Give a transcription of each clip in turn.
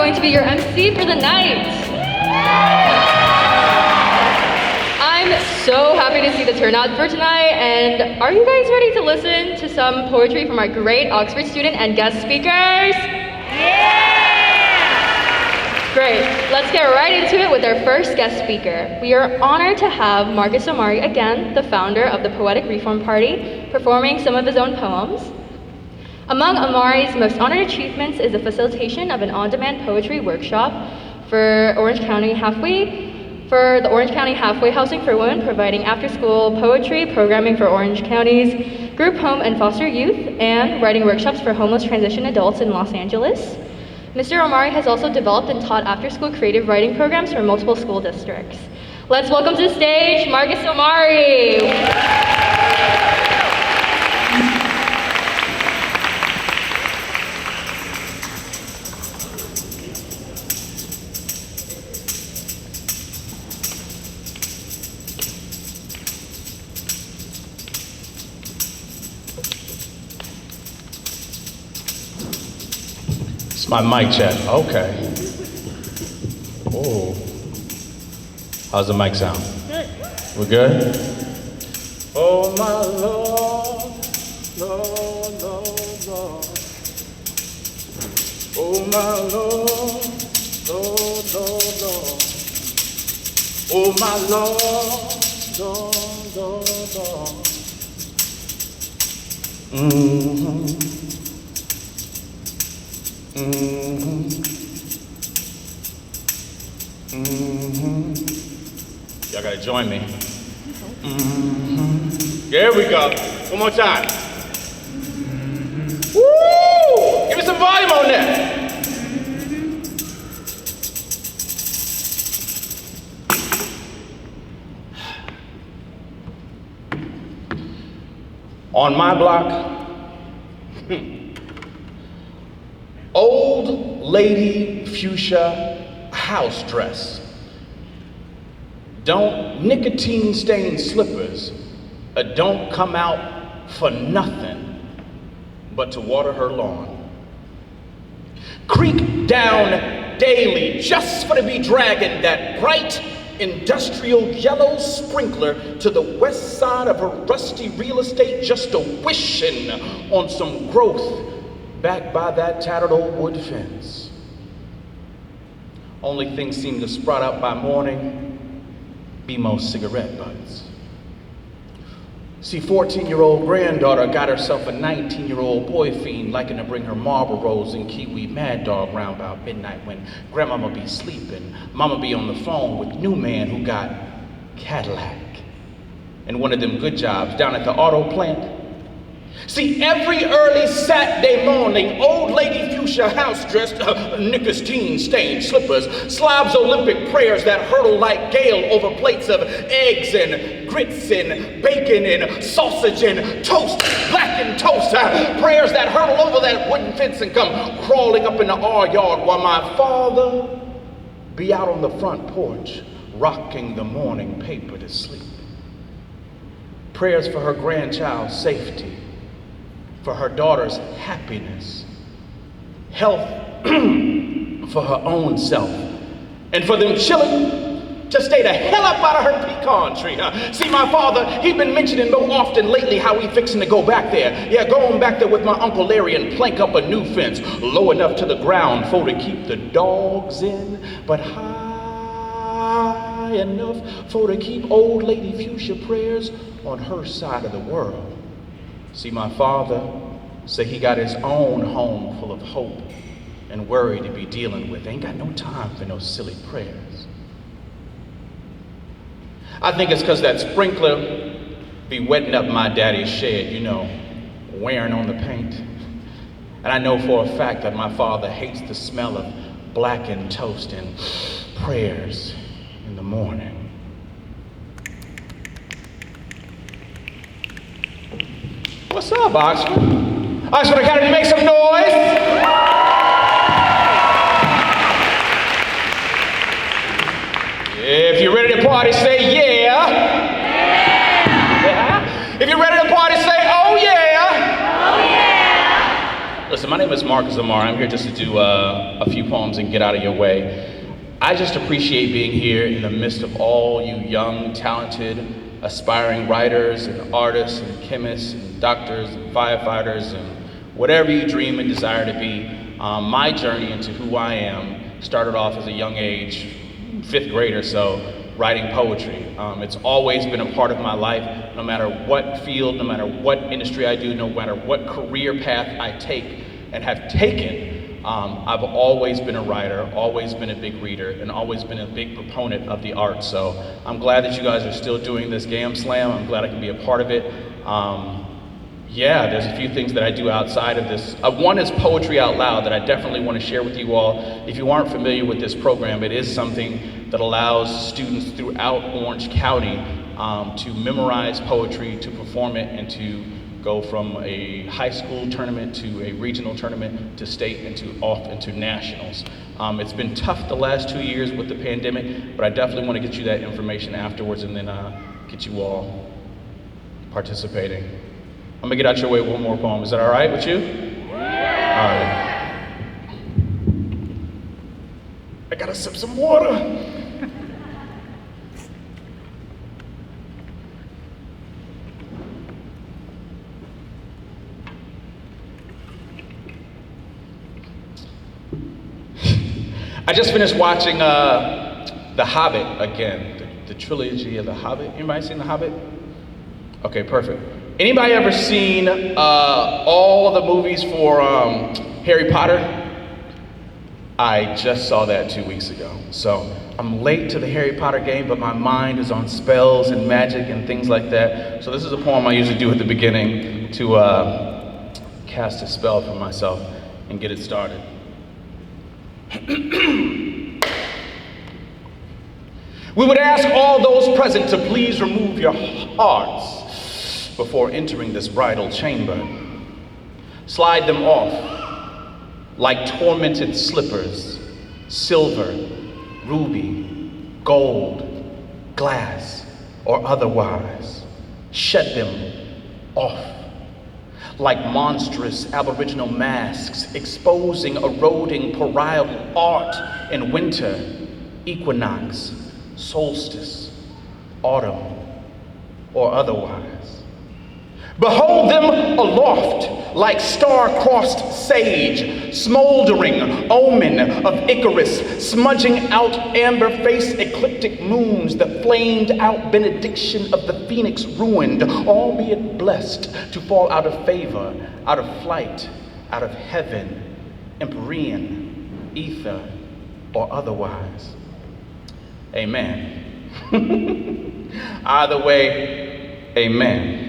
going to be your MC for the night. I'm so happy to see the turnout for tonight, and are you guys ready to listen to some poetry from our great Oxford student and guest speakers? Yeah! Great, let's get right into it with our first guest speaker. We are honored to have Marcus Omari again, the founder of the Poetic Reform Party, performing some of his own poems. Among Omari's most honored achievements is the facilitation of an on-demand poetry workshop for the Orange County Halfway Housing for Women, providing after-school poetry programming for Orange County's group home and foster youth, and writing workshops for homeless transition adults in Los Angeles. Mr. Omari has also developed and taught after-school creative writing programs for multiple school districts. Let's welcome to the stage, Marcus Omari. My mic check, okay. Oh, how's the mic sound? Good. We're good? Oh my Lord, Lord, Lord, Lord. Oh my Lord, Lord, Lord, Lord. Oh my Lord, Lord, Lord, Lord. Mm-hmm. Mm-hmm. Mm-hmm. Y'all gotta join me. Mm-hmm. There we go. One more time. Mm-hmm. Woo! Give me some volume on that. On my block, old lady fuchsia house dress. Don't nicotine stained slippers don't come out for nothing but to water her lawn. Creak down daily just for to be dragging that bright industrial yellow sprinkler to the west side of her rusty real estate, just a wishing on some growth back by that tattered old wood fence. Only things seem to sprout up by morning, be most cigarette butts. See, 14-year-old granddaughter got herself a 19-year-old boy fiend liking to bring her Marlboros and Kiwi Mad Dog round about midnight when grandmama be sleeping, mama be on the phone with new man who got Cadillac and one of them good jobs down at the auto plant. See, every early Saturday morning, old lady fuchsia house-dressed, nicotine-stained slippers, slobs Olympic prayers that hurtle like gale over plates of eggs and grits and bacon and sausage and toast, blackened toast, prayers that hurtle over that wooden fence and come crawling up into our yard while my father be out on the front porch rocking the morning paper to sleep. Prayers for her grandchild's safety, for her daughter's happiness, health for her own self, and for them children to stay the hell up out of her pecan tree. See, my father, he been mentioning more often lately how he fixing to go back there. Yeah, going back there with my Uncle Larry and plank up a new fence, low enough to the ground for to keep the dogs in, but high enough for to keep old lady fuchsia prayers on her side of the world. See, my father say he got his own home full of hope and worry to be dealing with. Ain't got no time for no silly prayers. I think it's because that sprinkler be wetting up my daddy's shed, you know, wearing on the paint. And I know for a fact that my father hates the smell of blackened toast and prayers in the morning. What's up, Oxford? Oxford Academy, make some noise! If you're ready to party, say yeah. Yeah. If you're ready to party, say oh yeah. Oh yeah. Listen, my name is Omari. I'm here just to do a few poems and get out of your way. I just appreciate being here in the midst of all you young, talented, aspiring writers and artists and chemists and doctors and firefighters and whatever you dream and desire to be. My journey into who I am started off as a young age, 5th grade or so, writing poetry. It's always been a part of my life, no matter what field, no matter what industry I do, no matter what career path I take and have taken. I've always been a writer, always been a big reader, and always been a big proponent of the arts. So I'm glad that you guys are still doing this GAMSLAM. I'm glad I can be a part of it. Yeah, there's a few things that I do outside of this. One is poetry out loud that I definitely want to share with you all. If you aren't familiar with this program, it is something that allows students throughout Orange County to memorize poetry, to perform it, and to go from a high school tournament to a regional tournament to state and to off into nationals. It's been tough the last 2 years with the pandemic, but I definitely want to get you that information afterwards and then get you all participating. I'm gonna get out your way with one more poem. Is that all right with you? Yeah. All right. I gotta sip some water. I just finished watching The Hobbit again, the trilogy of The Hobbit. Anybody seen The Hobbit? Okay, perfect. Anybody ever seen all the movies for Harry Potter? I just saw that 2 weeks ago. So I'm late to the Harry Potter game, but my mind is on spells and magic and things like that. So this is a poem I usually do at the beginning to cast a spell for myself and get it started. We would ask all those present to please remove your hearts before entering this bridal chamber. Slide them off like tormented slippers, silver, ruby, gold, glass, or otherwise. Shed them off like monstrous aboriginal masks, exposing eroding parietal art in winter, equinox, solstice, autumn, or otherwise. Behold them aloft like star-crossed sage, smoldering omen of Icarus, smudging out amber-faced ecliptic moons, the flamed-out benediction of the phoenix ruined, albeit blessed to fall out of favor, out of flight, out of heaven, empyrean, ether, or otherwise. Amen. Either way, amen.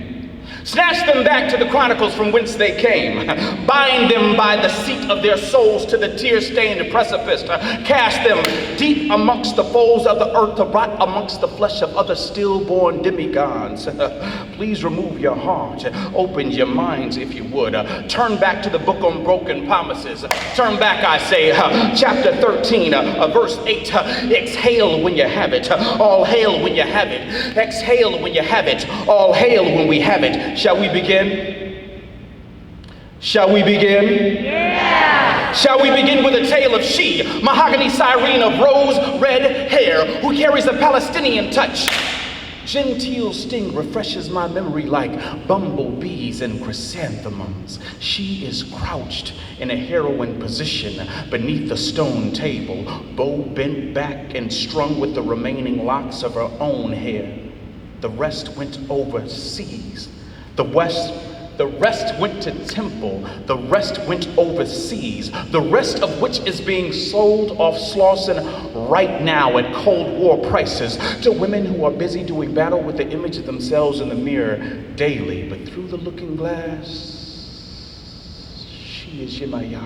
Snatch them back to the chronicles from whence they came. Bind them by the seat of their souls to the tear-stained precipice. Cast them deep amongst the folds of the earth to rot amongst the flesh of other stillborn demigods. Please remove your heart. Open your minds if you would. Turn back to the book on broken promises. Turn back, I say, chapter 13, verse 8. Exhale when you have it. All hail when you have it. Exhale when you have it. All hail when we have it. Shall we begin? Shall we begin? Yeah! Shall we begin with a tale of she, mahogany siren of rose-red hair, who carries a Palestinian touch? Genteel sting refreshes my memory like bumblebees and chrysanthemums. She is crouched in a heroine position beneath the stone table, bow bent back and strung with the remaining locks of her own hair. The rest went overseas. The rest went to temple, the rest went overseas, the rest of which is being sold off Slauson right now at Cold War prices to women who are busy doing battle with the image of themselves in the mirror daily. But through the looking glass, she is Yemaya,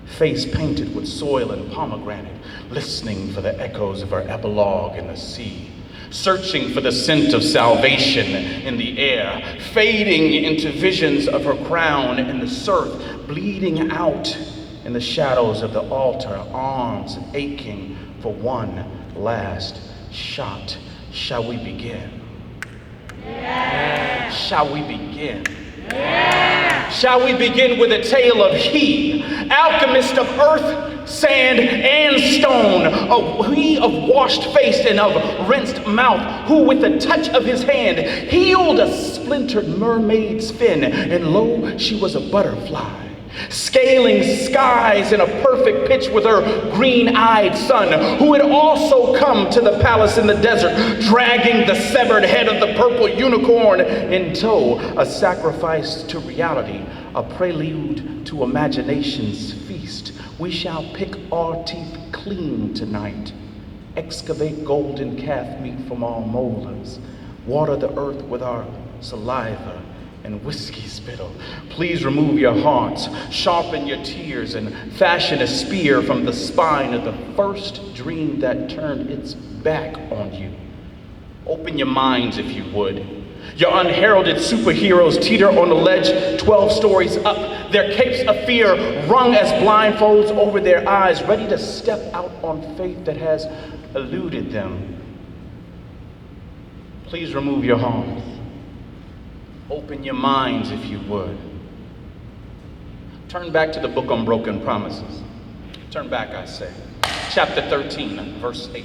face painted with soil and pomegranate, listening for the echoes of her epilogue in the sea. Searching for the scent of salvation in the air, fading into visions of her crown in the surf, bleeding out in the shadows of the altar, arms aching for one last shot. Shall we begin? Yeah. Shall we begin? Yeah. Shall we begin with a tale of he, alchemist of earth, sand, and stone, he of washed face and of rinsed mouth, who with the touch of his hand healed a splintered mermaid's fin, and lo, she was a butterfly, scaling skies in a perfect pitch with her green-eyed son, who had also come to the palace in the desert, dragging the severed head of the purple unicorn in tow, a sacrifice to reality, a prelude to imagination's feast. We shall pick our teeth clean tonight, excavate golden calf meat from our molars, water the earth with our saliva and whiskey spittle. Please remove your hearts, sharpen your tears, and fashion a spear from the spine of the first dream that turned its back on you. Open your minds if you would. Your unheralded superheroes teeter on the ledge 12 stories up, their capes of fear wrung as blindfolds over their eyes, ready to step out on faith that has eluded them. Please remove your hearts. Open your minds if you would. Turn back to the book on broken promises. Turn back, I say. Chapter 13, verse 8.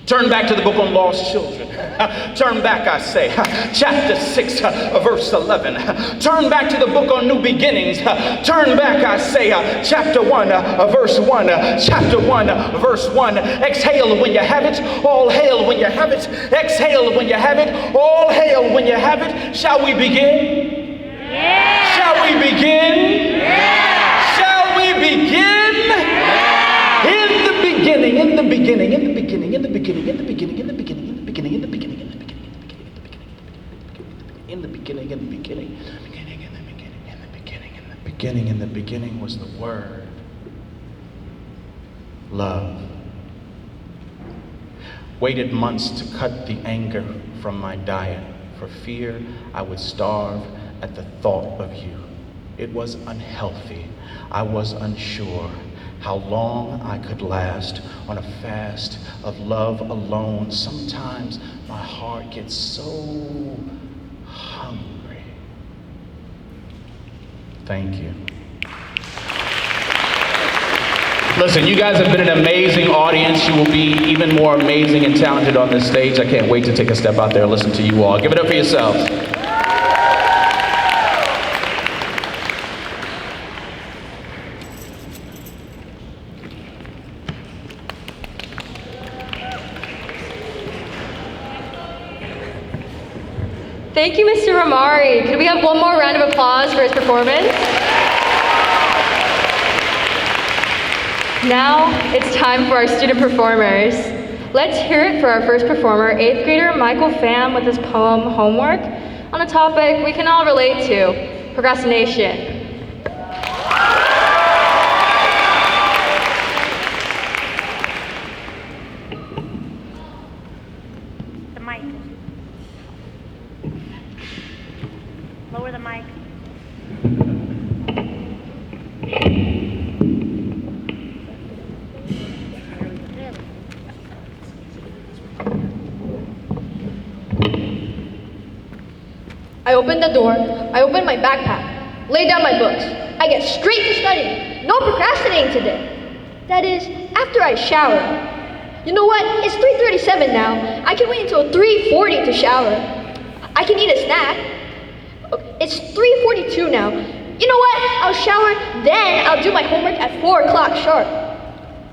Turn back to the book on lost children. Turn back, I say. Chapter 6, verse 11. Turn back to the book on new beginnings. Turn back, I say. Chapter 1, verse 1. Chapter 1, verse 1. Exhale when you have it. All hail when you have it. Exhale when you have it. All hail when you have it. Shall we begin? Yeah. Shall we begin? Yeah. Shall we begin? In the beginning, in the beginning, in the beginning, in the beginning, in the beginning, in the beginning, in the beginning, in the beginning, in the beginning, in the beginning, in the beginning, in the beginning, in the beginning, in the beginning, in the beginning was the word. Love. Waited months to cut the anger from my diet for fear I would starve at the thought of you. It was unhealthy. I was unsure how long I could last on a fast of love alone. Sometimes my heart gets so hungry. Thank you. Listen, you guys have been an amazing audience. You will be even more amazing and talented on this stage. I can't wait to take a step out there and listen to you all. Give it up for yourselves. Thank you, Mr. Omari. Could we have one more round of applause for his performance? Now it's time for our student performers. Let's hear it for our first performer, 8th grader Michael Pham, with his poem Homework on a topic we can all relate to, procrastination. Lower the mic. I open the door, I open my backpack, lay down my books. I get straight to studying. No procrastinating today. That is, after I shower. You know what? It's 3:37 now. I can wait until 3:40 to shower. I can eat a snack. It's 3:42 now. You know what? I'll shower, then I'll do my homework at 4 o'clock sharp.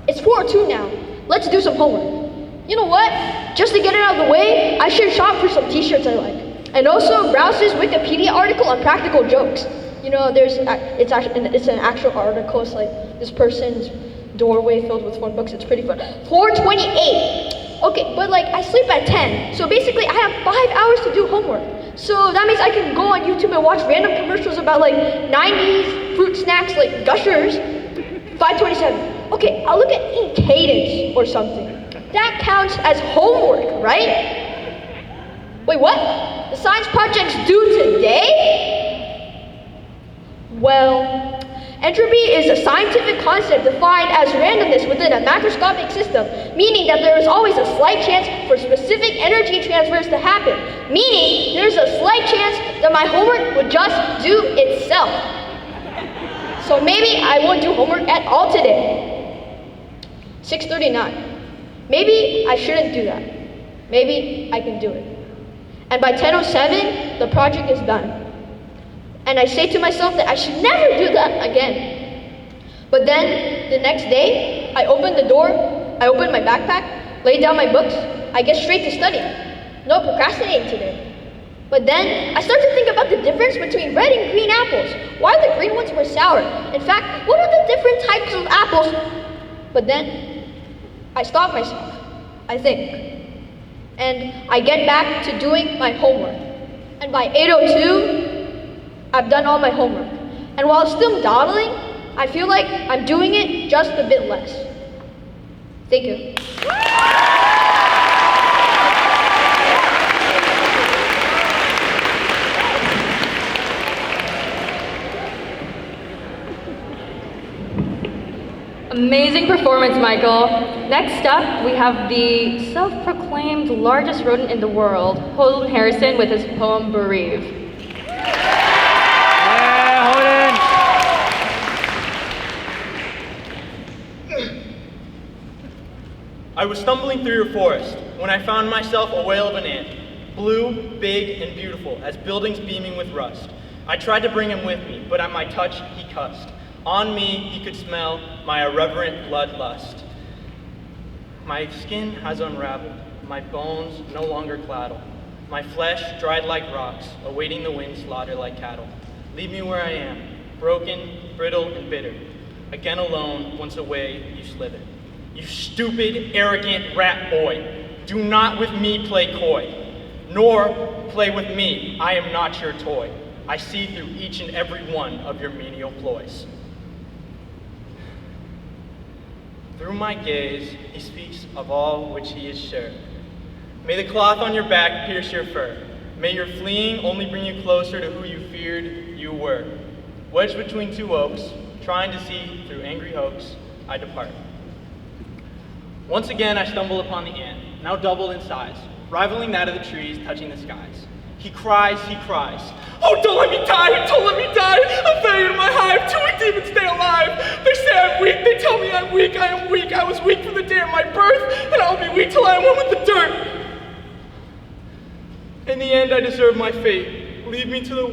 It's 4:02 now. Let's do some homework. You know what? Just to get it out of the way, I should shop for some t-shirts I like. And also browse this Wikipedia article on practical jokes. You know, it's an actual article. It's like this person's doorway filled with phone books. It's pretty fun. 4:28. Okay, but like I sleep at 10. So basically I have 5 hours to do homework. So that means I can go on YouTube and watch random commercials about like 90s fruit snacks like Gushers. 5:27. Okay, I'll look at ink cadence or something. That counts as homework, right? Wait, what? The science project's due today? Well, entropy is a scientific concept defined as randomness within a macroscopic system, meaning that there is always a slight chance for specific energy transfers to happen. meaning there's a slight chance that my homework would just do itself. So maybe I won't do homework at all today. 6:39. Maybe I shouldn't do that. Maybe I can do it. And by 10:07, the project is done. And I say to myself that I should never do that again. But then, the next day, I open the door, I open my backpack, lay down my books, I get straight to studying. No procrastinating today. But then, I start to think about the difference between red and green apples. Why the green ones were sour? In fact, what are the different types of apples? But then, I stop myself, I think. And I get back to doing my homework. And by 8:02, I've done all my homework. And while still dawdling, I feel like I'm doing it just a bit less. Thank you. Amazing performance, Michael. Next up, we have the self-proclaimed largest rodent in the world, Holden Harrison, with his poem, Bereave. Yeah, Holden! I was stumbling through your forest when I found myself a whale of an ant, blue, big, and beautiful, as buildings beaming with rust. I tried to bring him with me, but at my touch, he cussed. On me, he could smell my irreverent bloodlust. My skin has unraveled, my bones no longer claddle. My flesh dried like rocks, awaiting the wind slaughter like cattle. Leave me where I am, broken, brittle, and bitter. Again alone, once away, you slither. You stupid, arrogant rat boy, do not with me play coy, nor play with me, I am not your toy. I see through each and every one of your menial ploys. Through my gaze, he speaks of all which he is sure. May the cloth on your back pierce your fur. May your fleeing only bring you closer to who you feared you were. Wedged between two oaks, trying to see through angry hopes, I depart. Once again, I stumble upon the ant, now doubled in size, rivaling that of the trees touching the skies. He cries, oh, don't let me die, don't let me die, a failure to my hive, too weak to even stay alive. They say I'm weak, they tell me I'm weak, I am weak, I was weak from the day of my birth, and I'll be weak till I am one with the dirt. In the end, I deserve my fate, lead me to the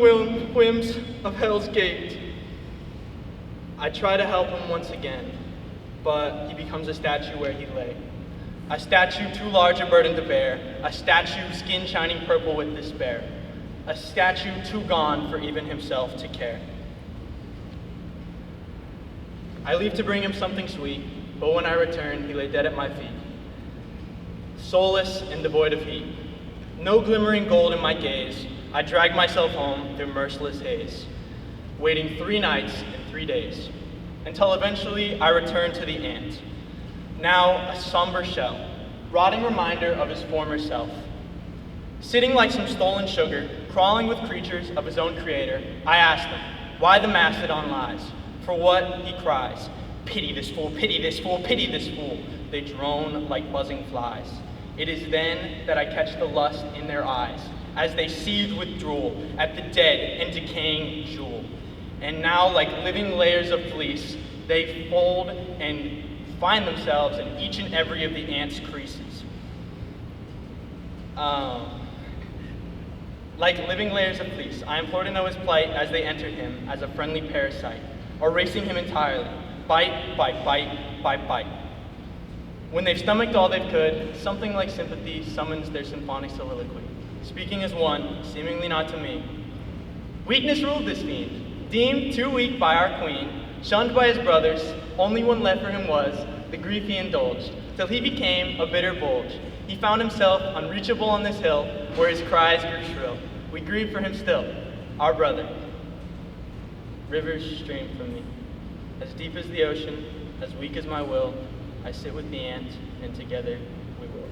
whims of hell's gate. I try to help him once again, but he becomes a statue where he lay. A statue too large a burden to bear, a statue skin shining purple with despair, a statue too gone for even himself to care. I leave to bring him something sweet, but when I return, he lay dead at my feet, soulless and devoid of heat. No glimmering gold in my gaze, I drag myself home through merciless haze, waiting 3 nights and 3 days, until eventually I return to the ant. Now a somber shell, rotting reminder of his former self. Sitting like some stolen sugar, crawling with creatures of his own creator, I ask them, why the mastodon lies? For what he cries, pity this fool, pity this fool, pity this fool. They drone like buzzing flies. It is then that I catch the lust in their eyes, as they seethe with drool at the dead and decaying jewel. And now like living layers of fleece, they fold and find themselves in each and every of the ant's creases. Like living layers of fleece, I implore to know his plight as they entered him as a friendly parasite, or racing him entirely, bite, bite, bite, bite, bite. When they've stomached all they could, something like sympathy summons their symphonic soliloquy, speaking as one, seemingly not to me. Weakness ruled this fiend, deemed too weak by our queen, shunned by his brothers, only one left for him was the grief he indulged, till he became a bitter bulge. He found himself unreachable on this hill, where his cries grew shrill. We grieve for him still, our brother. Rivers stream from me, as deep as the ocean, as weak as my will. I sit with the ant, and together we will it.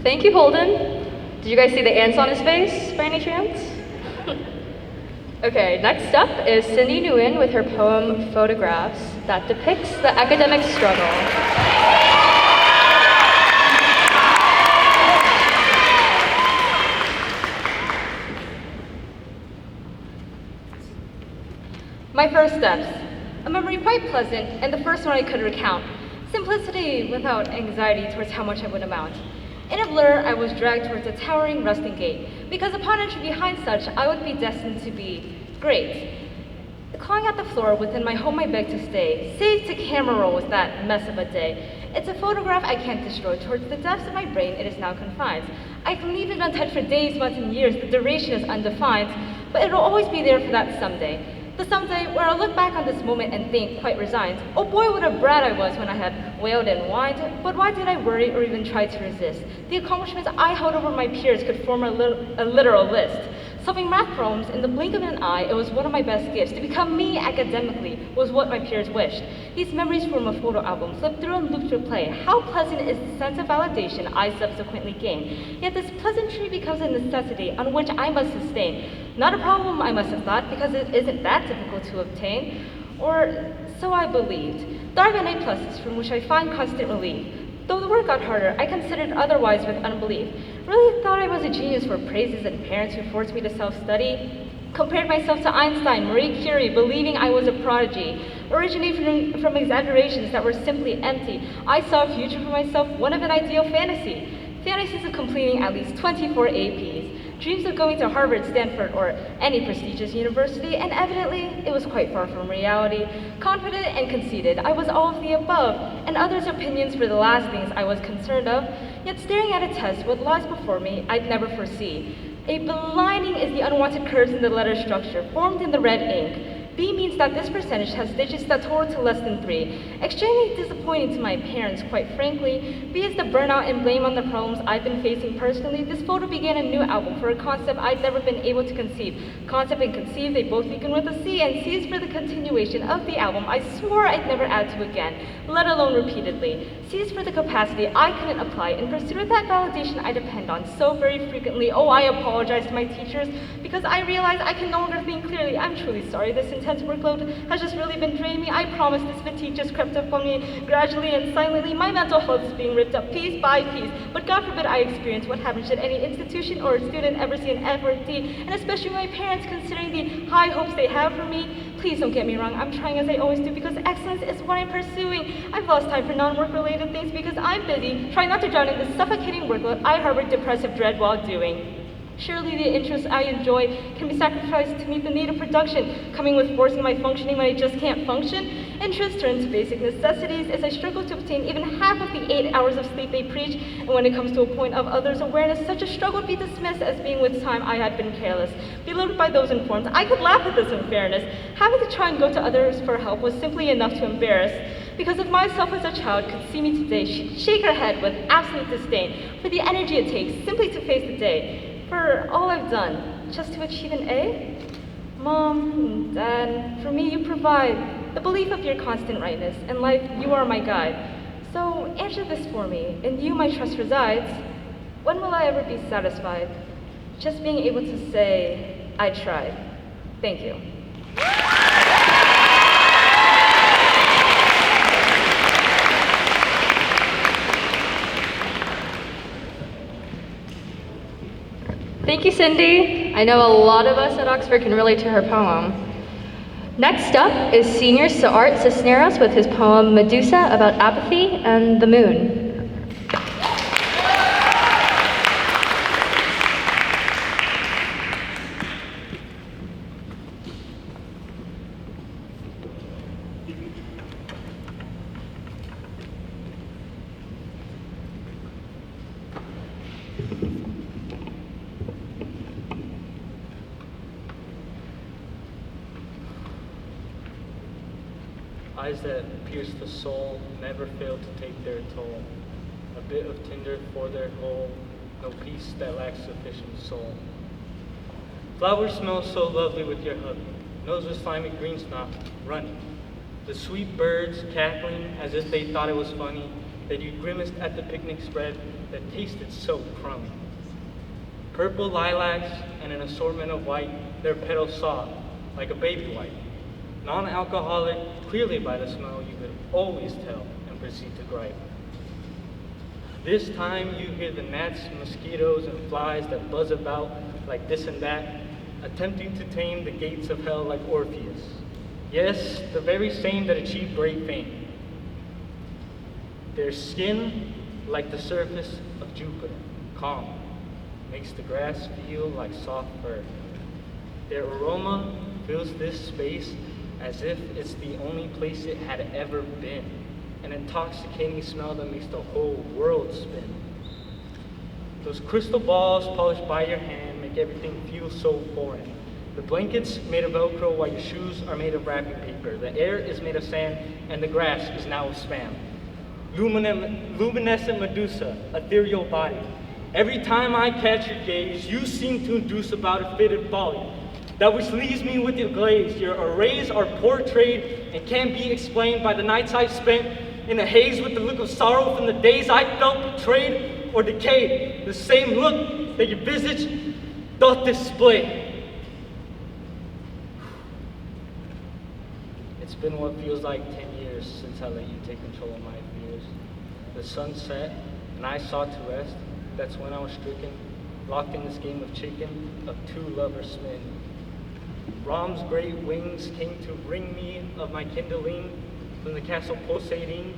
Thank you, Holden. Did you guys see the ants on his face by any chance? Okay, next up is Cindy Nguyen with her poem Photographs that depicts the academic struggle. My first steps, a memory quite pleasant and the first one I could recount. Simplicity without anxiety towards how much I would amount. In a blur, I was dragged towards a towering rusting gate, because upon entry behind such, I would be destined to be great. Clawing at the floor within my home I begged to stay, save to camera roll with that mess of a day. It's a photograph I can't destroy, towards the depths of my brain it is now confined. I can leave it untouched for days, months, and years, the duration is undefined, but it'll always be there for that someday. The someday where I'll look back on this moment and think, quite resigned, oh boy, what a brat I was when I had wailed and whined, but why did I worry or even try to resist? The accomplishments I held over my peers could form a literal list. Solving math problems in the blink of an eye, it was one of my best gifts. To become me academically was what my peers wished. These memories form a photo album, flip through and loop through play. How pleasant is the sense of validation I subsequently gained. Yet this pleasantry becomes a necessity on which I must sustain. Not a problem, I must have thought, because it isn't that difficult to obtain. Or so I believed. There have been A+, from which I find constant relief. Though the work got harder, I considered otherwise with unbelief. Really thought I was a genius for praises and parents who forced me to self-study. Compared myself to Einstein, Marie Curie, believing I was a prodigy. Originating from exaggerations that were simply empty, I saw a future for myself, one of an ideal fantasy. Fantasies of completing at least 24 APs. Dreams of going to Harvard, Stanford, or any prestigious university, and evidently, it was quite far from reality. Confident and conceited, I was all of the above, and others' opinions were the last things I was concerned of. Yet staring at a test, what lies before me, I'd never foresee. A belining is the unwanted curves in the letter structure, formed in the red ink. B means that this percentage has digits that total to less than 3. Extremely disappointing to my parents, quite frankly. B is the burnout and blame on the problems I've been facing personally. This photo began a new album for a concept I'd never been able to conceive. Concept and conceive, they both begin with a C, and C is for the continuation of the album I swore I'd never add to again, let alone repeatedly. C is for the capacity I couldn't apply in pursuit of that validation I depend on so very frequently. Oh, I apologize to my teachers because I realize I can no longer think clearly. I'm truly sorry. This intense workload has just really been draining me. I promise this fatigue just crept up on me gradually and silently. My mental health is being ripped up piece by piece. But God forbid I experience what happens should any institution or student ever see an FRT, and especially my parents considering the high hopes they have for me. Please don't get me wrong, I'm trying as I always do because excellence is what I'm pursuing. I've lost time for non-work related things because I'm busy trying not to drown in the suffocating workload I harbor depressive dread while doing. Surely the interests I enjoy can be sacrificed to meet the need of production, coming with forcing my functioning when I just can't function. Interests turn to basic necessities as I struggle to obtain even half of the 8 hours of sleep they preach, and when it comes to a point of others' awareness, such a struggle would be dismissed as being with time I had been careless. Belittled by those informed, I could laugh at this unfairness. Having to try and go to others for help was simply enough to embarrass. Because if myself as a child could see me today, she'd shake her head with absolute disdain for the energy it takes simply to face the day. For all I've done, just to achieve an A? Mom and Dad, for me you provide the belief of your constant rightness. In life, you are my guide. So answer this for me. In you my trust resides. When will I ever be satisfied? Just being able to say, I tried. Thank you. Thank you, Cindy. I know a lot of us at Oxford can relate to her poem. Next up is senior SaArt Cisneros with his poem Medusa about apathy and the moon. Eyes that pierce the soul never fail to take their toll. A bit of tinder for their whole, no peace that lacks sufficient soul. Flowers smell so lovely with your hubby. Nose was slimy green snot, running. The sweet birds cackling as if they thought it was funny that you grimaced at the picnic spread that tasted so crummy. Purple lilacs and an assortment of white, their petals soft, like a baby white. Non-alcoholic, clearly by the smell you could always tell, and proceed to gripe. This time you hear the gnats, mosquitoes, and flies that buzz about like this and that, attempting to tame the gates of hell like Orpheus. Yes, the very same that achieved great fame. Their skin, like the surface of Jupiter, calm, makes the grass feel like soft fur. Their aroma fills this space as if it's the only place it had ever been, an intoxicating smell that makes the whole world spin. Those crystal balls polished by your hand make everything feel so foreign. The blankets made of Velcro while your shoes are made of wrapping paper. The air is made of sand and the grass is now of spam. Luminescent Medusa, ethereal body. Every time I catch your gaze, you seem to induce about a fitted folly that which leaves me with your glaze. Your arrays are portrayed and can't be explained by the nights I've spent in a haze with the look of sorrow from the days I felt betrayed or decayed. The same look that your visage doth display. It's been what feels like 10 years since I let you take control of my fears. The sun set and I sought to rest. That's when I was stricken, locked in this game of chicken, of two lovers smitten. Ram's great wings came to wring me of my kindling from the castle pulsating,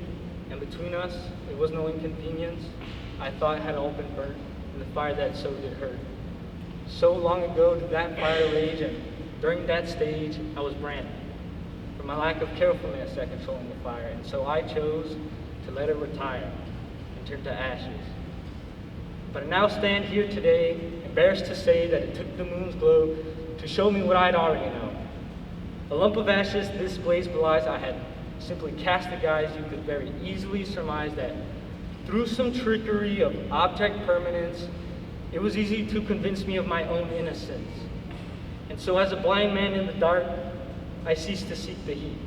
and between us, it was no inconvenience. I thought it had all been burnt in the fire that so did hurt. So long ago did that fire rage, and during that stage, I was branded for my lack of carefulness at controlling the fire, and so I chose to let it retire and turn to ashes. But I now stand here today, embarrassed to say that it took the moon's glow to show me what I'd already known. A lump of ashes this blaze belies I had simply cast a guise you could very easily surmise that through some trickery of object permanence, it was easy to convince me of my own innocence. And so as a blind man in the dark, I ceased to seek the heat.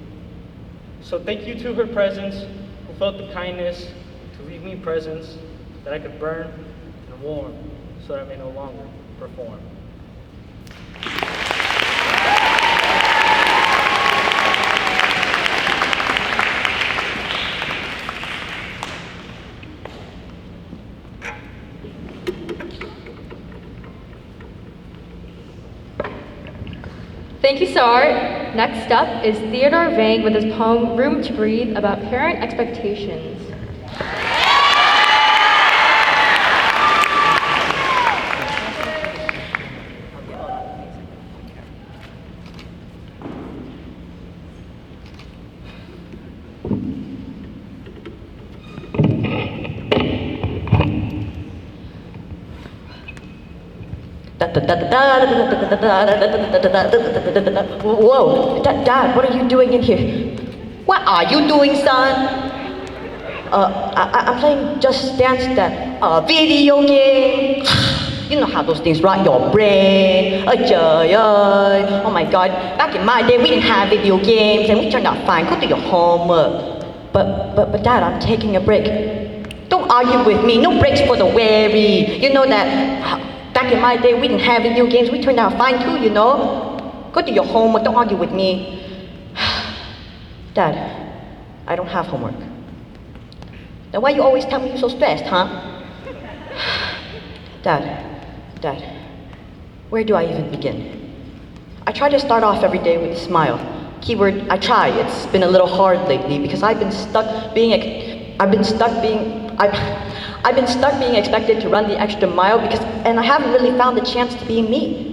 So thank you to her presence, who felt the kindness to leave me presents that I could burn and warm, so that I may no longer perform. Thank you, SaArt. Next up is Theodore Vang with his poem Room to Breathe about parent expectations. Whoa, Dad, what are you doing in here? What are you doing, son? I'm playing Just Dance, Dad. A video game. You know how those things rot your brain. Oh my God, back in my day, we didn't have video games and we turned out fine. Go do your homework. But Dad, I'm taking a break. Don't argue with me, no breaks for the weary. You know that back in my day, we didn't have video games, we turned out fine too, you know? Go do your homework, don't argue with me. Dad, I don't have homework. Then why you always tell me you're so stressed, huh? Dad, where do I even begin? I try to start off every day with a smile. Keyword, I try. It's been a little hard lately because I've been stuck being expected to run the extra mile and I haven't really found the chance to be me.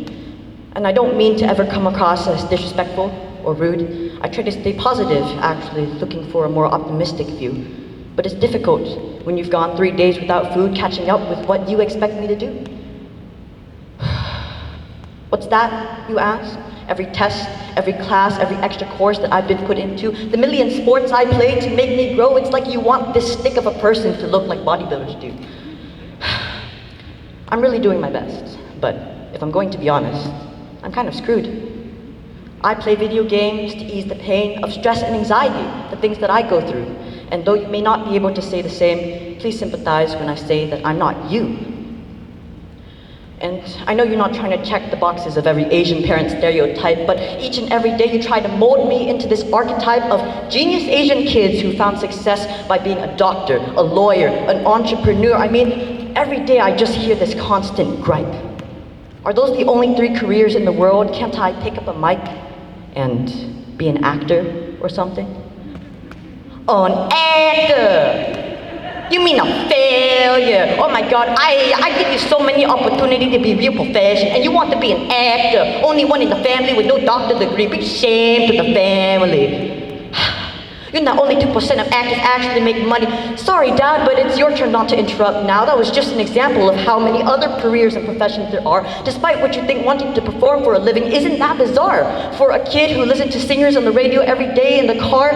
And I don't mean to ever come across as disrespectful or rude. I try to stay positive, actually, looking for a more optimistic view. But it's difficult when you've gone 3 days without food, catching up with what you expect me to do. What's that, you ask? Every test, every class, every extra course that I've been put into, the million sports I played to make me grow, it's like you want this stick of a person to look like bodybuilders do. I'm really doing my best, but if I'm going to be honest, I'm kind of screwed. I play video games to ease the pain of stress and anxiety, the things that I go through. And though you may not be able to say the same, please sympathize when I say that I'm not you. And I know you're not trying to check the boxes of every Asian parent stereotype, but each and every day you try to mold me into this archetype of genius Asian kids who found success by being a doctor, a lawyer, an entrepreneur. I mean, every day I just hear this constant gripe. Are those the only 3 careers in the world? Can't I pick up a mic and be an actor or something? An actor! You mean a failure? Oh my God, I give you so many opportunities to be real professional, and you want to be an actor, only one in the family with no doctor degree. Big shame to the family. You're not only 2% of actors actually make money. Sorry, Dad, but it's your turn not to interrupt now. That was just an example of how many other careers and professions there are, despite what you think wanting to perform for a living. Isn't that bizarre? For a kid who listens to singers on the radio every day in the car,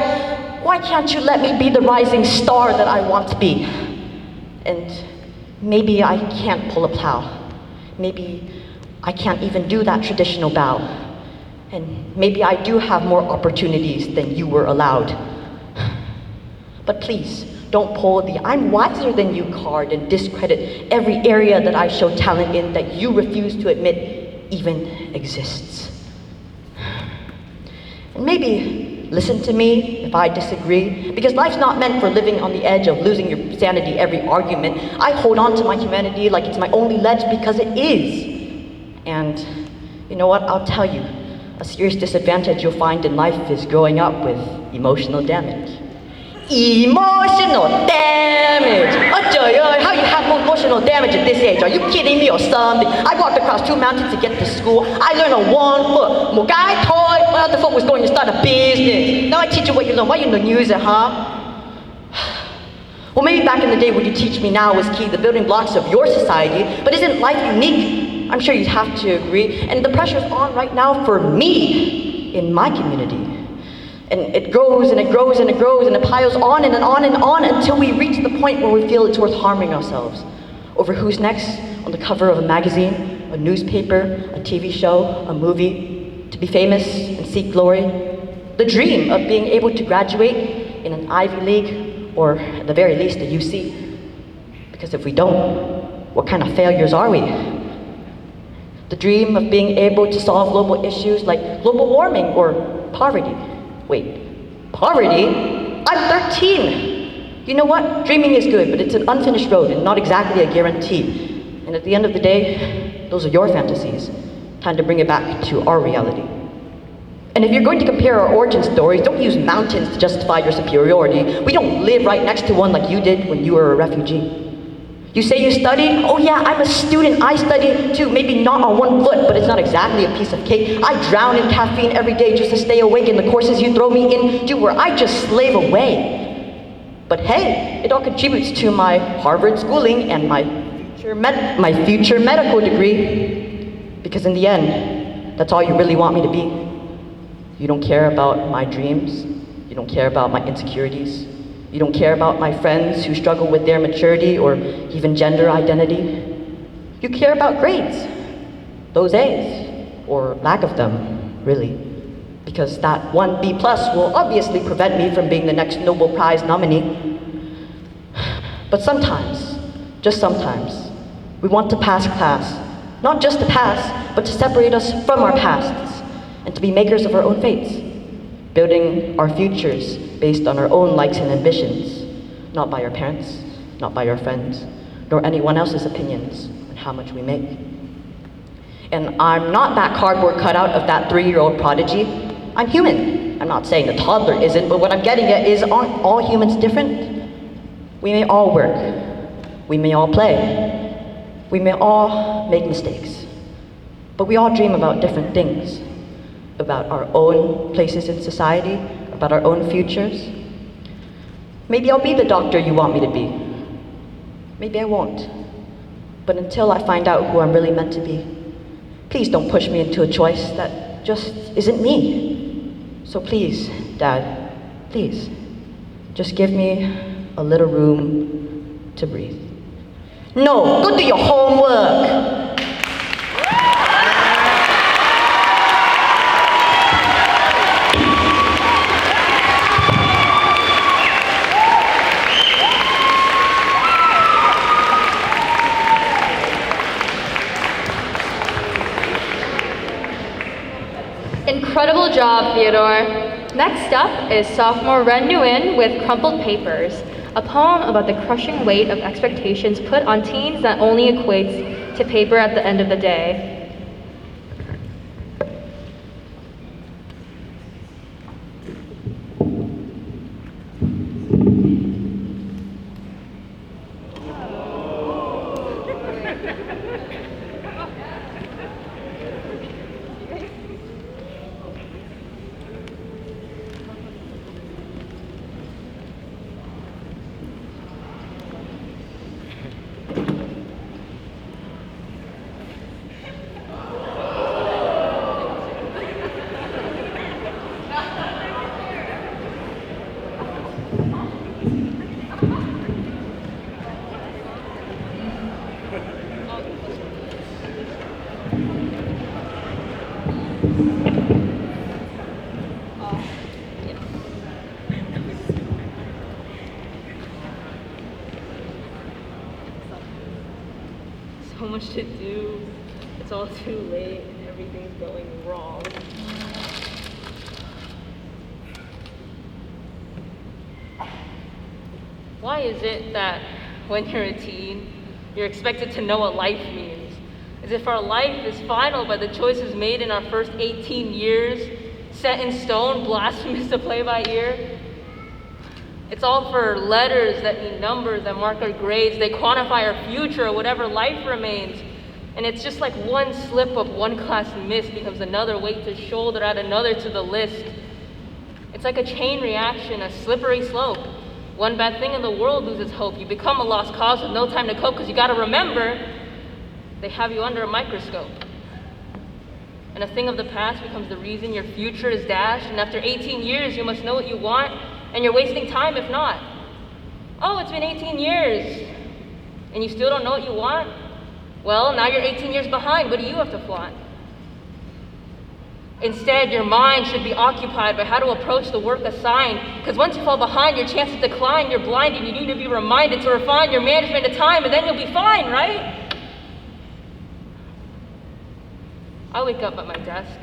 why can't you let me be the rising star that I want to be? And maybe I can't pull a plow. Maybe I can't even do that traditional bow. And maybe I do have more opportunities than you were allowed. But please, don't pull the "I'm wiser than you" card and discredit every area that I show talent in that you refuse to admit even exists. And maybe listen to me if I disagree, because life's not meant for living on the edge of losing your sanity every argument. I hold on to my humanity like it's my only ledge because it is. And you know what, I'll tell you, a serious disadvantage you'll find in life is growing up with emotional damage. Emotional damage! Oh, trời ơi, how you have emotional damage at this age? Are you kidding me or something? I walked across 2 mountains to get to school. I learned on 1 foot. Một cái thôi. My other foot was going to start a business. Now I teach you what you learn. Why you don't use it, huh? Well, maybe back in the day what you teach me now was key, the building blocks of your society, but isn't life unique? I'm sure you'd have to agree. And the pressure's on right now for me in my community. And it grows and it grows and it grows and it piles on and on and on until we reach the point where we feel it's worth harming ourselves over who's next on the cover of a magazine, a newspaper, a TV show, a movie, to be famous and seek glory. The dream of being able to graduate in an Ivy League or at the very least a UC. Because if we don't, what kind of failures are we? The dream of being able to solve global issues like global warming or poverty. Wait, poverty? I'm 13! You know what? Dreaming is good, but it's an unfinished road and not exactly a guarantee. And at the end of the day, those are your fantasies. Time to bring it back to our reality. And if you're going to compare our origin stories, don't use mountains to justify your superiority. We don't live right next to one like you did when you were a refugee. You say you studied? Oh yeah, I'm a student, I studied too. Maybe not on 1 foot, but it's not exactly a piece of cake. I drown in caffeine every day just to stay awake in the courses you throw me into where I just slave away. But hey, it all contributes to my Harvard schooling and my future medical degree. Because in the end, that's all you really want me to be. You don't care about my dreams. You don't care about my insecurities. You don't care about my friends who struggle with their maturity or even gender identity. You care about grades, those A's, or lack of them, really. Because that 1 B+ will obviously prevent me from being the next Nobel Prize nominee. But sometimes, just sometimes, we want to pass class, not just to pass, but to separate us from our pasts and to be makers of our own fates, building our futures based on our own likes and ambitions, not by our parents, not by our friends, nor anyone else's opinions on how much we make. And I'm not that cardboard cutout of that 3-year-old prodigy. I'm human. I'm not saying the toddler isn't, but what I'm getting at is, aren't all humans different? We may all work. We may all play. We may all make mistakes. But we all dream about different things, about our own places in society, about our own futures. Maybe I'll be the doctor you want me to be. Maybe I won't. But until I find out who I'm really meant to be, please don't push me into a choice that just isn't me. So please, Dad, please, just give me a little room to breathe. No, go do your homework. Incredible job, Theodore. Next up is sophomore Ren Nguyen with Crumpled Papers, a poem about the crushing weight of expectations put on teens that only equates to paper at the end of the day. So much to do. It's all too late and everything's going wrong. Why is it that when you're a teen, you're expected to know what life means? As if our life is final by the choices made in our first 18 years, set in stone, blasphemous to play by ear? It's all for letters that mean numbers, that mark our grades, they quantify our future or whatever life remains. And it's just like one slip of one class missed becomes another weight to shoulder, add another to the list. It's like a chain reaction, a slippery slope. One bad thing in the world loses hope. You become a lost cause with no time to cope, because you gotta remember, they have you under a microscope. And a thing of the past becomes the reason your future is dashed, and after 18 years, you must know what you want, and you're wasting time if not. Oh, it's been 18 years, and you still don't know what you want? Well, now you're 18 years behind. What do you have to flaunt? Instead, your mind should be occupied by how to approach the work assigned, because once you fall behind, your chances decline, you're blinded, you need to be reminded to refine your management of time, and then you'll be fine, right? I wake up at my desk,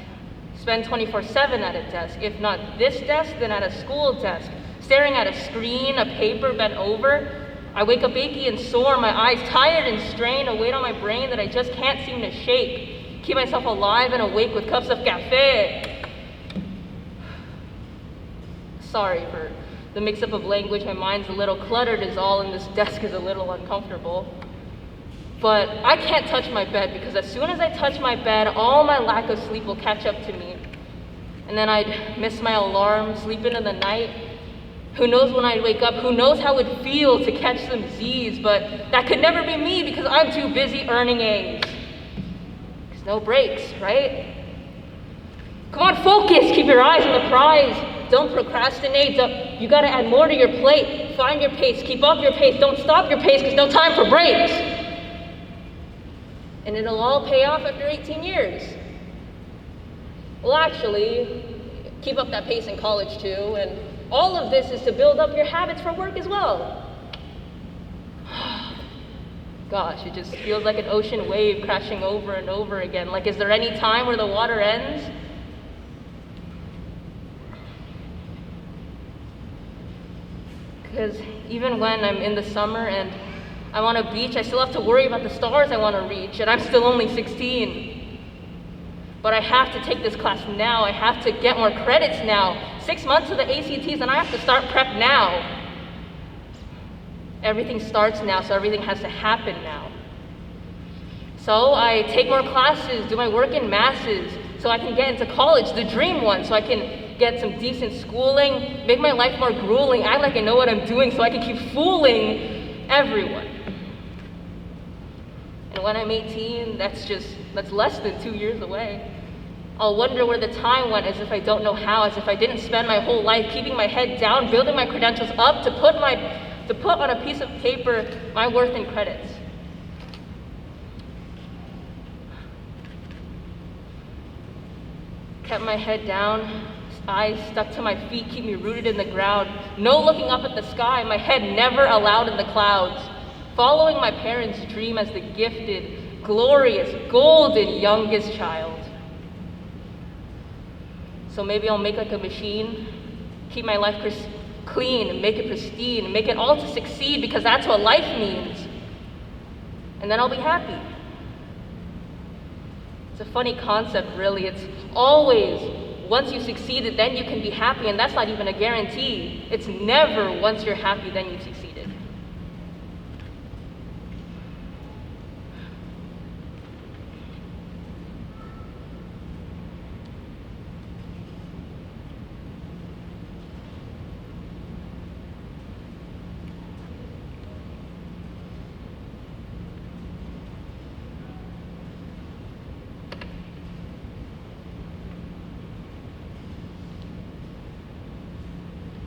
spend 24/7 at a desk, if not this desk, then at a school desk, staring at a screen, a paper bent over. I wake up achy and sore, my eyes tired and strained, a weight on my brain that I just can't seem to shake. Keep myself alive and awake with cups of cafe. Sorry for the mix-up of language, my mind's a little cluttered is all, and this desk is a little uncomfortable. But I can't touch my bed, because as soon as I touch my bed, all my lack of sleep will catch up to me. And then I'd miss my alarm, sleep into the night. Who knows when I'd wake up, who knows how it'd feel to catch some Z's, but that could never be me because I'm too busy earning A's. There's no breaks, right? Come on, focus, keep your eyes on the prize. Don't procrastinate, you gotta add more to your plate. Find your pace, keep up your pace, don't stop your pace because no time for breaks. And it'll all pay off after 18 years. Well, actually, keep up that pace in college too, and all of this is to build up your habits for work as well. Gosh, it just feels like an ocean wave crashing over and over again. Like, is there any time where the water ends? Because even when I'm in the summer and I'm on a beach, I still have to worry about the stars I want to reach, and I'm still only 16. But I have to take this class now. I have to get more credits now. 6 months of the ACTs, and I have to start prep now. Everything starts now, so everything has to happen now. So I take more classes, do my work in masses, so I can get into college, the dream one, so I can get some decent schooling, make my life more grueling, act like I know what I'm doing so I can keep fooling everyone. And when I'm 18, that's less than 2 years away. I'll wonder where the time went, as if I don't know how, as if I didn't spend my whole life keeping my head down, building my credentials up to put on a piece of paper my worth and credits. Kept my head down, eyes stuck to my feet, keep me rooted in the ground. No looking up at the sky, my head never allowed in the clouds. Following my parents' dream as the gifted, glorious, golden youngest child. So maybe I'll make like a machine, keep my life clean, and make it pristine, and make it all to succeed, because that's what life means. And then I'll be happy. It's a funny concept, really. It's always, once you succeeded, then you can be happy, and that's not even a guarantee. It's never once you're happy, then you've succeeded.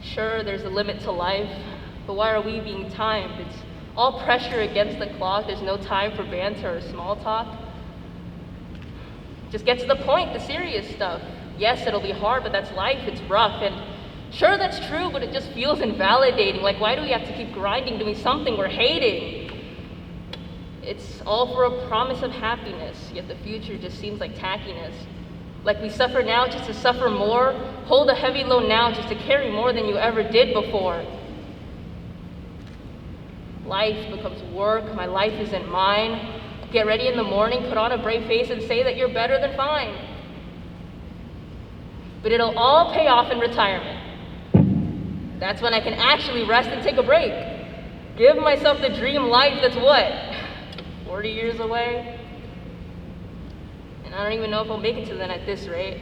Sure, there's a limit to life, but why are we being timed? It's all pressure against the clock. There's no time for banter or small talk. Just get to the point, the serious stuff. Yes, it'll be hard, but that's life, it's rough. And sure, that's true, but it just feels invalidating. Like, why do we have to keep grinding, doing something we're hating? It's all for a promise of happiness, yet the future just seems like tackiness. Like we suffer now just to suffer more, hold a heavy load now just to carry more than you ever did before. Life becomes work, my life isn't mine. Get ready in the morning, put on a brave face and say that you're better than fine. But it'll all pay off in retirement. That's when I can actually rest and take a break. Give myself the dream life that's what? 40 years away? I don't even know if I'll make it to then at this rate.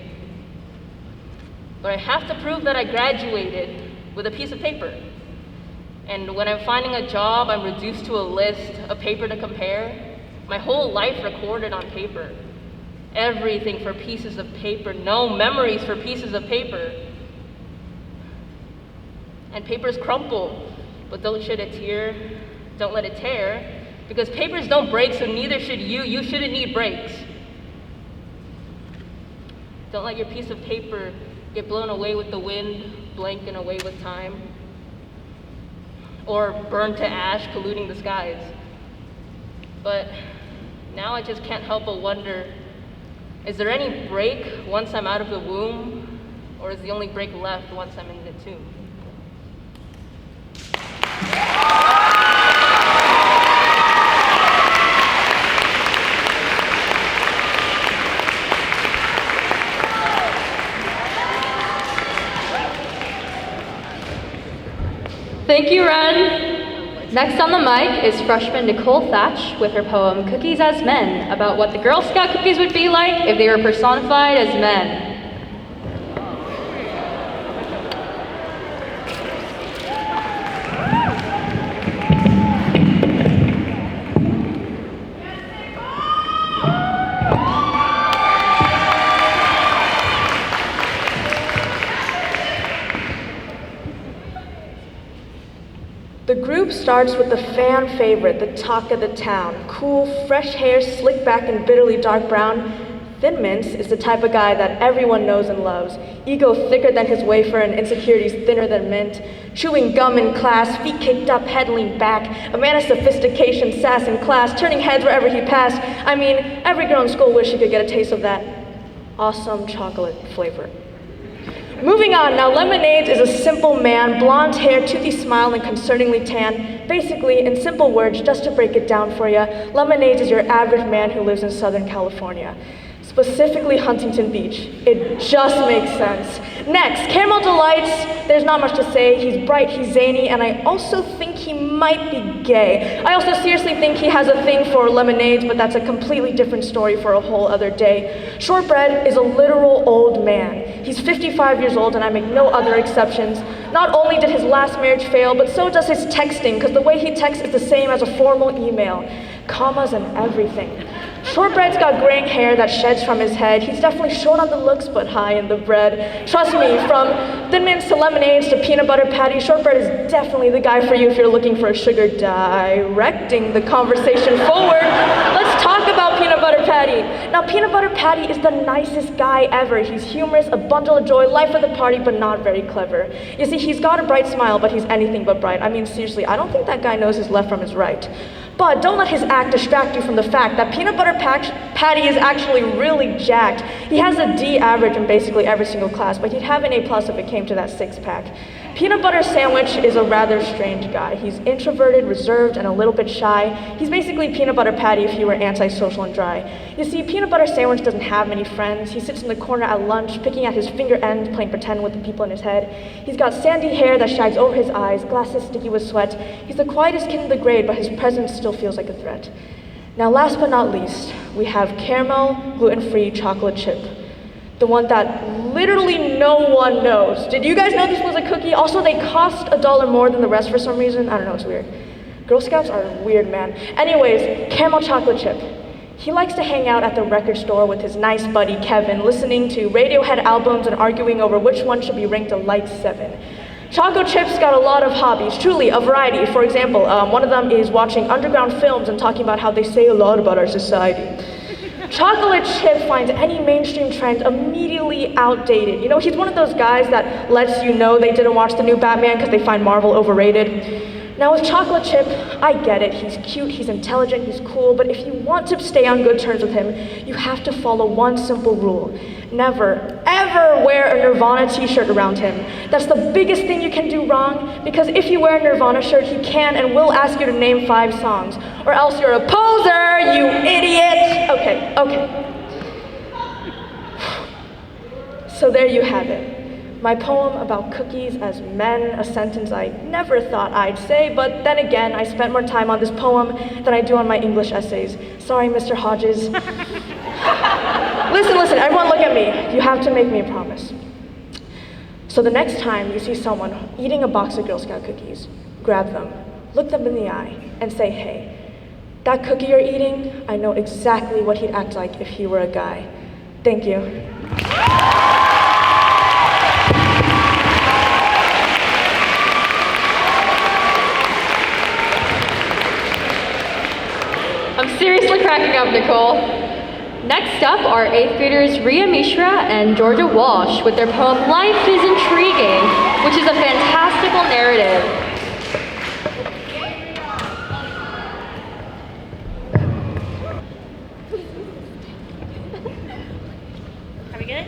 But I have to prove that I graduated with a piece of paper. And when I'm finding a job, I'm reduced to a list, a paper to compare. My whole life recorded on paper. Everything for pieces of paper, no memories for pieces of paper. And papers crumple, but don't shed a tear, don't let it tear. Because papers don't break, so neither should you. You shouldn't need breaks. Don't let your piece of paper get blown away with the wind, blank and away with time. Or burned to ash, polluting the skies. But now I just can't help but wonder, is there any break once I'm out of the womb? Or is the only break left once I'm in the tomb? Thank you, Ren. Next on the mic is freshman Nicole Thach with her poem Cookies as Men, about what the Girl Scout cookies would be like if they were personified as men. The group starts with the fan favorite, the talk of the town. Cool, fresh hair, slicked back and bitterly dark brown. Thin Mints is the type of guy that everyone knows and loves. Ego thicker than his wafer and insecurities thinner than mint. Chewing gum in class, feet kicked up, head leaned back. A man of sophistication, sass in class, turning heads wherever he passed. I mean, every girl in school wished she could get a taste of that awesome chocolate flavor. Moving on, now Lemonades is a simple man, blonde hair, toothy smile, and concerningly tan. Basically, in simple words, just to break it down for you, Lemonades is your average man who lives in Southern California. Specifically Huntington Beach. It just makes sense. Next, Caramel Delights. There's not much to say. He's bright, he's zany, and I also think he might be gay. I also seriously think he has a thing for lemonades, but that's a completely different story for a whole other day. Shortbread is a literal old man. He's 55 years old, and I make no other exceptions. Not only did his last marriage fail, but so does his texting, because the way he texts is the same as a formal email. Commas and everything. Shortbread's got graying hair that sheds from his head. He's definitely short on the looks, but high in the bread. Trust me, from Thin Mints to Lemonades to Peanut Butter Patty, Shortbread is definitely the guy for you if you're looking for a sugar directing the conversation forward. Let's talk about Peanut Butter Patty. Now, Peanut Butter Patty is the nicest guy ever. He's humorous, a bundle of joy, life of the party, but not very clever. You see, he's got a bright smile, but he's anything but bright. I mean, seriously, I don't think that guy knows his left from his right. But don't let his act distract you from the fact that Peanut Butter Patty is actually really jacked. He has a D average in basically every single class, but he'd have an A+ if it came to that six-pack. Peanut Butter Sandwich is a rather strange guy. He's introverted, reserved, and a little bit shy. He's basically Peanut Butter Patty if he were antisocial and dry. You see, Peanut Butter Sandwich doesn't have many friends. He sits in the corner at lunch, picking at his finger ends, playing pretend with the people in his head. He's got sandy hair that shags over his eyes, glasses sticky with sweat. He's the quietest kid in the grade, but his presence still feels like a threat. Now, last but not least, we have caramel, gluten-free chocolate chip. The one that literally no one knows. Did you guys know this was a cookie? Also, they cost $1 more than the rest for some reason. I don't know, it's weird. Girl Scouts are weird, man. Anyways, caramel chocolate chip. He likes to hang out at the record store with his nice buddy Kevin, listening to Radiohead albums and arguing over which one should be ranked a light 7. Choco Chip's got a lot of hobbies, truly a variety. For example, one of them is watching underground films and talking about how they say a lot about our society. Chocolate Chip finds any mainstream trend immediately outdated. You know, he's one of those guys that lets you know they didn't watch the new Batman because they find Marvel overrated. Now with Chocolate Chip, I get it. He's cute, he's intelligent, he's cool, but if you want to stay on good terms with him, you have to follow one simple rule. Never, ever wear a Nirvana t-shirt around him. That's the biggest thing you can do wrong, because if you wear a Nirvana shirt, he can and will ask you to name 5 songs, or else you're a poser, you idiot! Okay. So there you have it. My poem about cookies as men, a sentence I never thought I'd say, but then again, I spent more time on this poem than I do on my English essays. Sorry, Mr. Hodges. Listen, everyone look at me. You have to make me a promise. So the next time you see someone eating a box of Girl Scout cookies, grab them, look them in the eye, and say, hey, that cookie you're eating, I know exactly what he'd act like if he were a guy. Thank you. I'm seriously cracking up, Nicole. Next up are 8th graders Rhea Mishra and Georgia Walsh with their poem Life is Intriguing, which is a fantastical narrative. Are we good?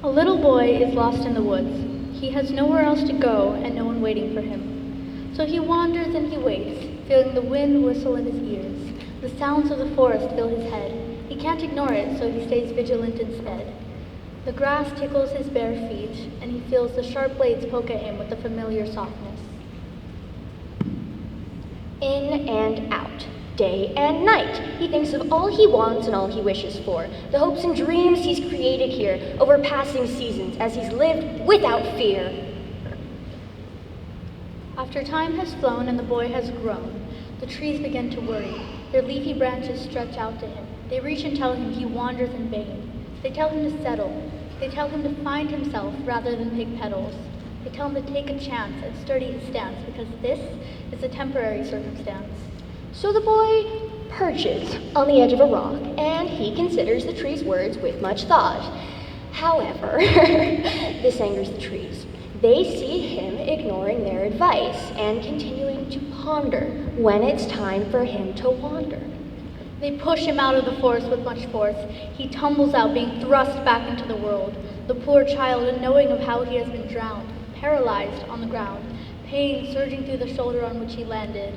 A little boy is lost in the woods. He has nowhere else to go and no one waiting for him. So he wanders and he waits, feeling the wind whistle in his ears. The sounds of the forest fill his head. He can't ignore it, so he stays vigilant instead. The grass tickles his bare feet, and he feels the sharp blades poke at him with a familiar softness. In and out, day and night. He thinks of all he wants and all he wishes for, the hopes and dreams he's created here over passing seasons as he's lived without fear. After time has flown and the boy has grown, the trees begin to worry. Their leafy branches stretch out to him. They reach and tell him he wanders in vain. They tell him to settle. They tell him to find himself rather than pick petals. They tell him to take a chance and sturdy his stance because this is a temporary circumstance. So the boy perches on the edge of a rock, and he considers the tree's words with much thought. However, this angers the trees. They see him ignoring their advice and continuing to ponder when it's time for him to wander. They push him out of the forest with much force. He tumbles out, being thrust back into the world. The poor child, unknowing of how he has been drowned, paralyzed on the ground, pain surging through the shoulder on which he landed.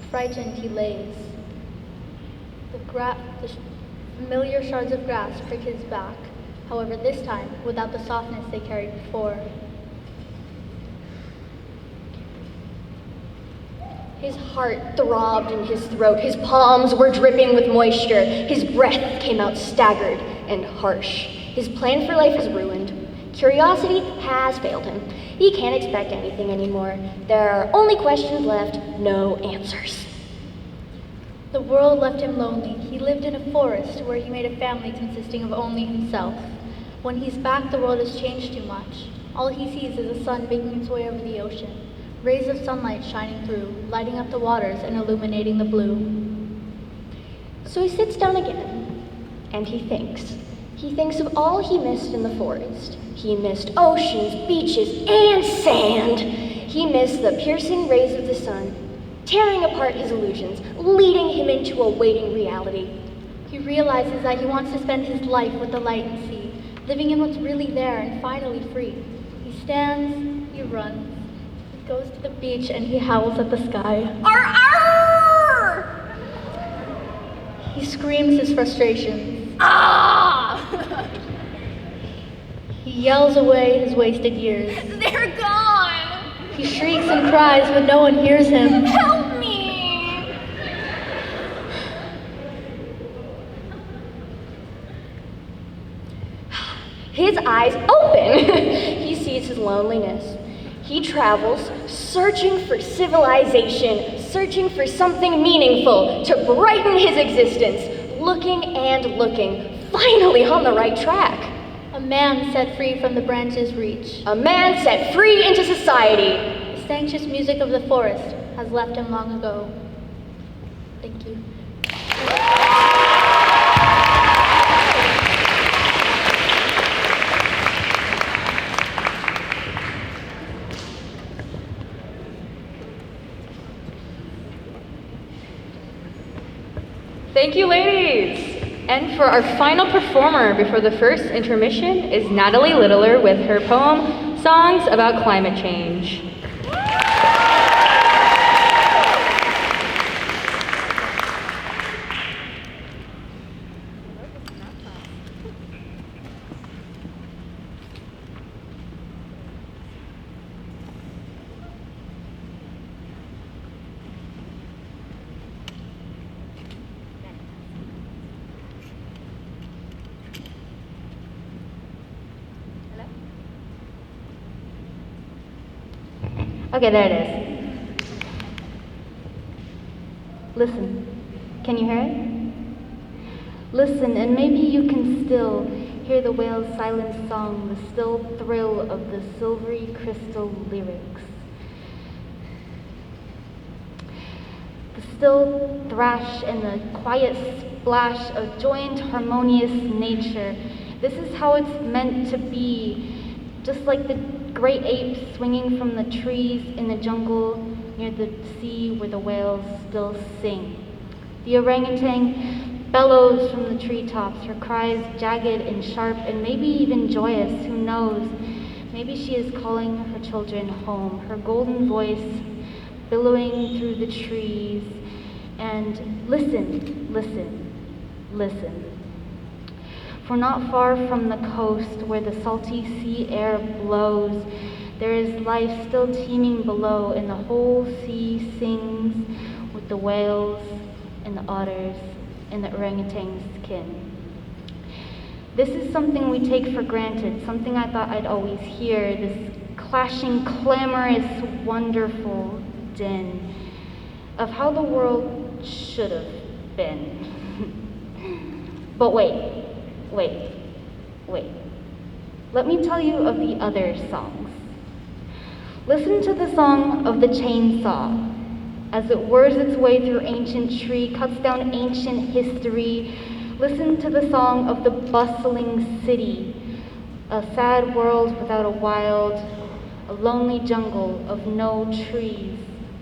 Frightened, he lays. The familiar shards of grass prick his back, however this time without the softness they carried before. His heart throbbed in his throat, his palms were dripping with moisture, his breath came out staggered and harsh. His plan for life is ruined. Curiosity has failed him. He can't expect anything anymore. There are only questions left, no answers. The world left him lonely. He lived in a forest where he made a family consisting of only himself. When he's back, the world has changed too much. All he sees is the sun making its way over the ocean. Rays of sunlight shining through, lighting up the waters and illuminating the blue. So he sits down again, and he thinks. He thinks of all he missed in the forest. He missed oceans, beaches, and sand. He missed the piercing rays of the sun, tearing apart his illusions, leading him into a waiting reality. He realizes that he wants to spend his life with the light and sea, living in what's really there and finally free. He stands, he runs, he goes to the beach and he howls at the sky. Arr, arr! He screams his frustrations. Ah! He yells away his wasted years. They're gone! He shrieks and cries, but no one hears him. Help me! His eyes open. He sees his loneliness. He travels, searching for civilization, searching for something meaningful to brighten his existence, looking and looking, finally on the right track. A man set free from the branches' reach. A man set free into society. The sanctious music of the forest has left him long ago. Thank you. Thank you, ladies! And for our final performer before the first intermission is Natalie Littler with her poem, Songs About Climate Change. Okay, there it is. Listen, can you hear it? Listen, and maybe you can still hear the whale's silent song, the still thrill of the silvery crystal lyrics. The still thrash and the quiet splash of joyant, harmonious nature. This is how it's meant to be, just like the great apes swinging from the trees in the jungle near the sea where the whales still sing. The orangutan bellows from the treetops, her cries jagged and sharp and maybe even joyous, who knows? Maybe she is calling her children home, her golden voice billowing through the trees. And listen, listen, listen. For not far from the coast, where the salty sea air blows, there is life still teeming below, and the whole sea sings with the whales and the otters and the orangutan's kin. This is something we take for granted, something I thought I'd always hear, this clashing, clamorous, wonderful din of how the world should have been. But wait. Let me tell you of the other songs. Listen to the song of the chainsaw as it whirs its way through ancient tree, cuts down ancient history. Listen to the song of the bustling city, a sad world without a wild, a lonely jungle of no trees.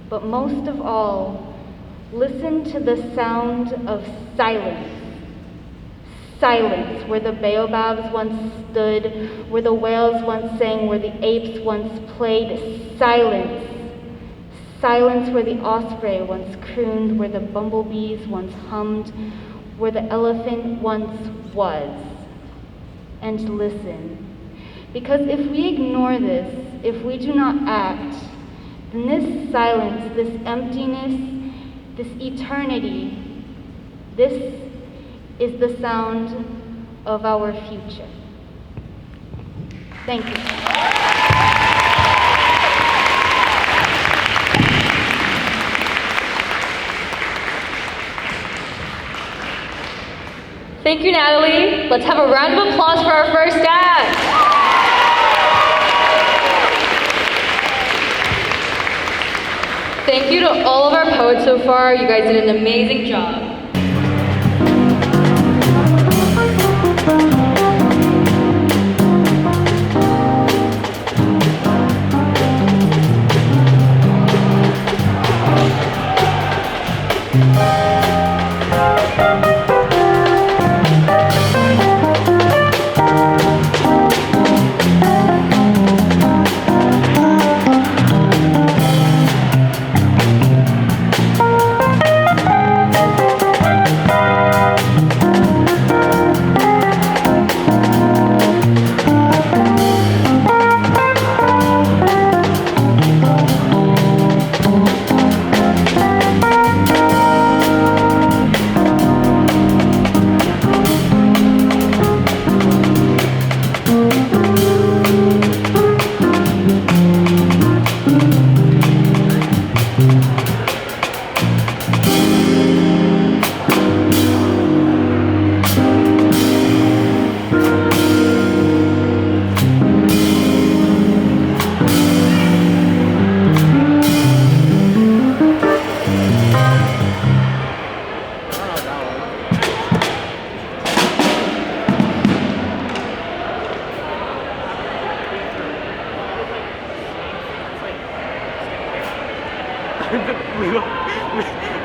But most of all, listen to the sound of silence. Silence, where the baobabs once stood, where the whales once sang, where the apes once played. Silence. Silence where the osprey once crooned, where the bumblebees once hummed, where the elephant once was. And listen. Because if we ignore this, if we do not act, then this silence, this emptiness, this eternity, this is the sound of our future. Thank you. Thank you, Natalie. Let's have a round of applause for our first dance. Thank you to all of our poets so far. You guys did an amazing job.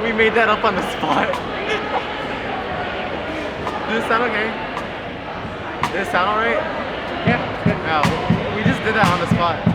We made that up on the spot. Does it sound okay? Does it sound alright? Yeah. No, we just did that on the spot.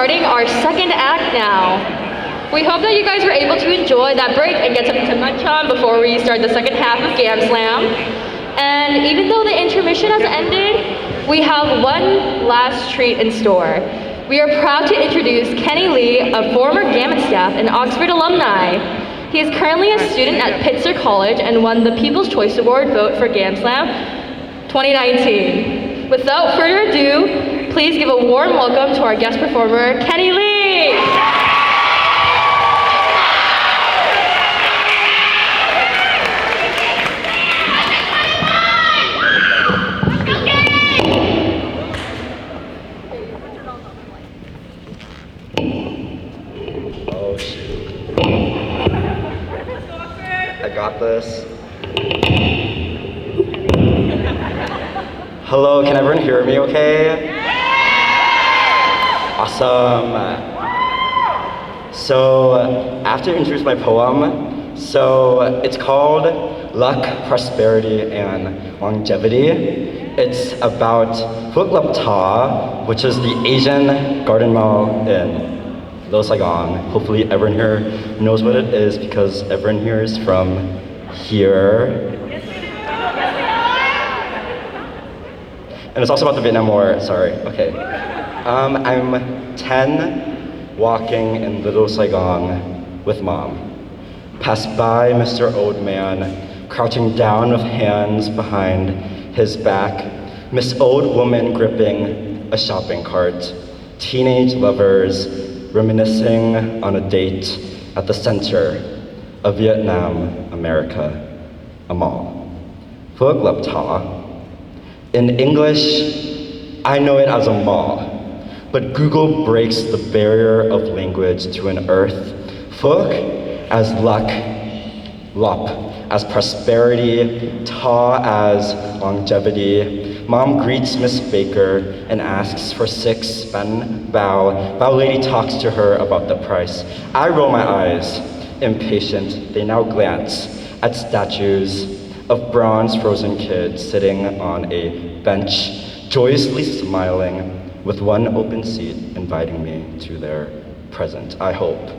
starting our second act now. We hope that you guys were able to enjoy that break and get something to munch on before we start the second half of GAMSLAM. And even though the intermission has ended, we have one last treat in store. We are proud to introduce Kenny Lee, a former Gamut staff and Oxford alumni. He is currently a student at Pitzer College and won the People's Choice Award vote for GAMSLAM 2019. Without further ado, please give a warm welcome to our guest performer, Kenny Lee. Oh shoot. I got this. Hello, can everyone hear me okay? Awesome. So, after I introduce my poem, it's called Luck, Prosperity, and Longevity. It's about Phước Lập Tha, which is the Asian garden mall in Little Saigon. Hopefully everyone here knows what it is because everyone here is from here. And it's also about the Vietnam War, sorry, okay. I'm 10, walking in Little Saigon with mom. Passed by Mr. Old Man, crouching down with hands behind his back. Miss Old Woman gripping a shopping cart. Teenage lovers reminiscing on a date at the center of Vietnam, America, a mall. Phước Lập Tha. In English, I know it as a mall, but Google breaks the barrier of language to an earth. Phước as luck, lop as prosperity, ta as longevity. Mom greets Miss Baker and asks for 6 Ban Bao. Bao lady talks to her about the price. I roll my eyes, impatient. They now glance at statues of bronze frozen kids sitting on a bench, joyously smiling, with one open seat inviting me to their present. I hope,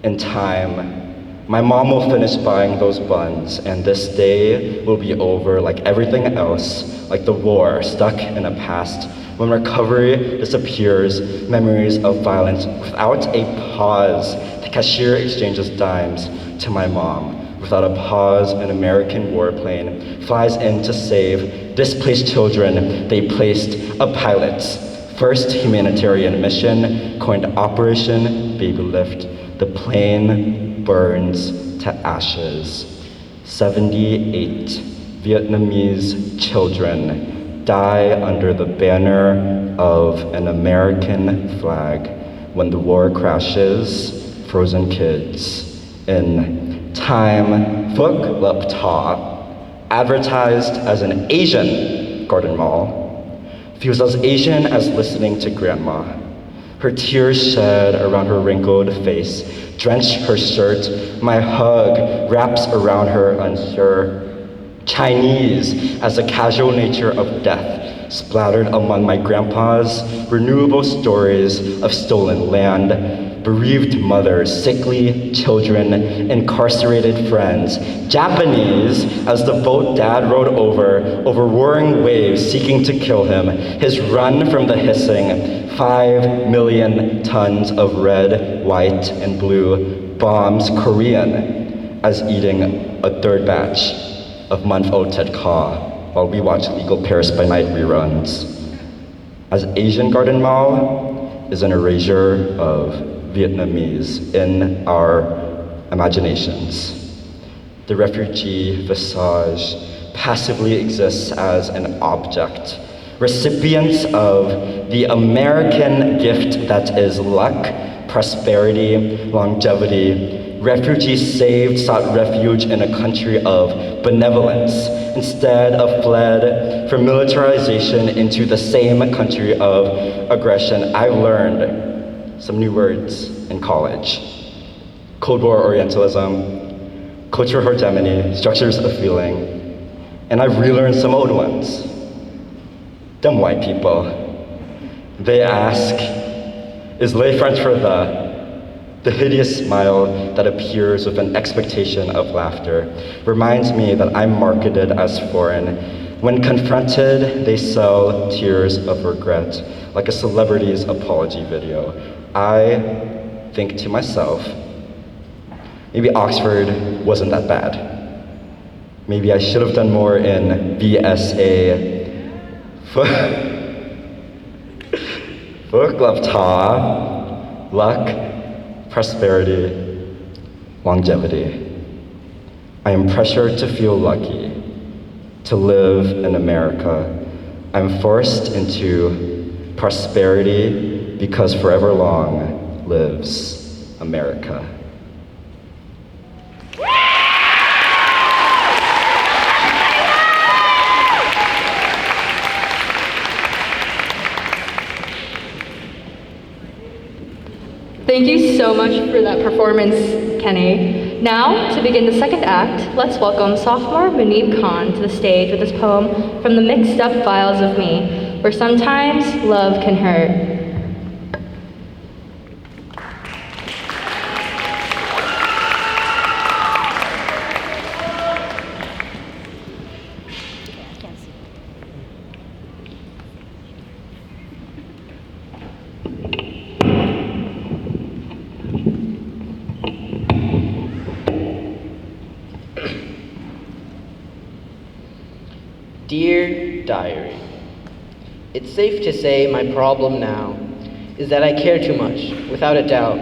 in time, my mom will finish buying those buns and this day will be over like everything else, like the war stuck in a past. When recovery disappears, memories of violence without a pause. The cashier exchanges dimes to my mom. Without a pause, an American warplane flies in to save displaced children. They placed a pilot's first humanitarian mission, coined Operation Baby Lift. The plane burns to ashes. 78 Vietnamese children die under the banner of an American flag when the war crashes. Frozen kids in time. Phước Lập Tha, advertised as an Asian garden mall, feels as Asian as listening to grandma. Her tears shed around her wrinkled face, drench her shirt. My hug wraps around her unsure. Chinese as the casual nature of death, splattered among my grandpa's renewable stories of stolen land. Bereaved mothers, sickly children, incarcerated friends. Japanese as the boat Dad rode over roaring waves seeking to kill him. His run from the hissing, 5 million tons of red, white, and blue bombs. Korean as eating a third batch of month-old Tet Kha while we watch Legal Paris by Night reruns. As Asian Garden Mall is an erasure of Vietnamese in our imaginations. The refugee visage passively exists as an object, recipients of the American gift that is luck, prosperity, longevity. Refugees saved sought refuge in a country of benevolence instead of fled from militarization into the same country of aggression. I've learned some new words in college. Cold War Orientalism, cultural hegemony, structures of feeling, and I've relearned some old ones. Dumb white people. They ask, is lay French for the hideous smile that appears with an expectation of laughter reminds me that I'm marketed as foreign. When confronted, they sell tears of regret, like a celebrity's apology video. I think to myself, maybe Oxford wasn't that bad. Maybe I should have done more in BSA. Phước luck, prosperity, longevity. I am pressured to feel lucky, to live in America. I'm forced into prosperity because forever long lives America. Thank you so much for that performance, Kenny. Now, to begin the second act, let's welcome sophomore Muneeb Khan to the stage with his poem, From the Mixed Up Files of Me, where sometimes love can hurt. Dear Diary, it's safe to say my problem now is that I care too much, without a doubt.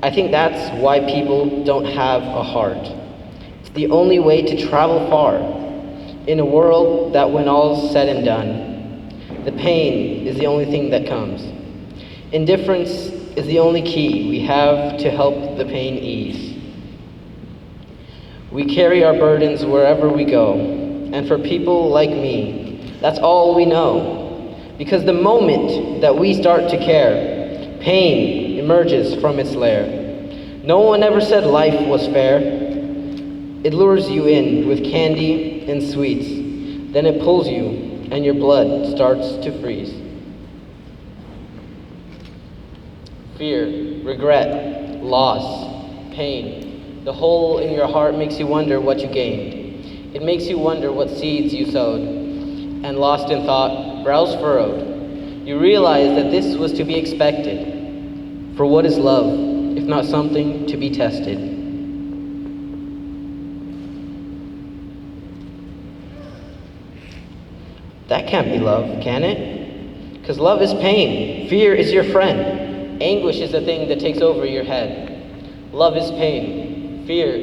I think that's why people don't have a heart. It's the only way to travel far in a world that when all's said and done, the pain is the only thing that comes. Indifference is the only key we have to help the pain ease. We carry our burdens wherever we go. And for people like me, that's all we know. Because the moment that we start to care, pain emerges from its lair. No one ever said life was fair. It lures you in with candy and sweets. Then it pulls you and your blood starts to freeze. Fear, regret, loss, pain. The hole in your heart makes you wonder what you gained. It makes you wonder what seeds you sowed, and lost in thought, brows furrowed, you realize that this was to be expected. For what is love, if not something to be tested? That can't be love, can it? Because love is pain, fear is your friend, anguish is the thing that takes over your head. Love is pain, fear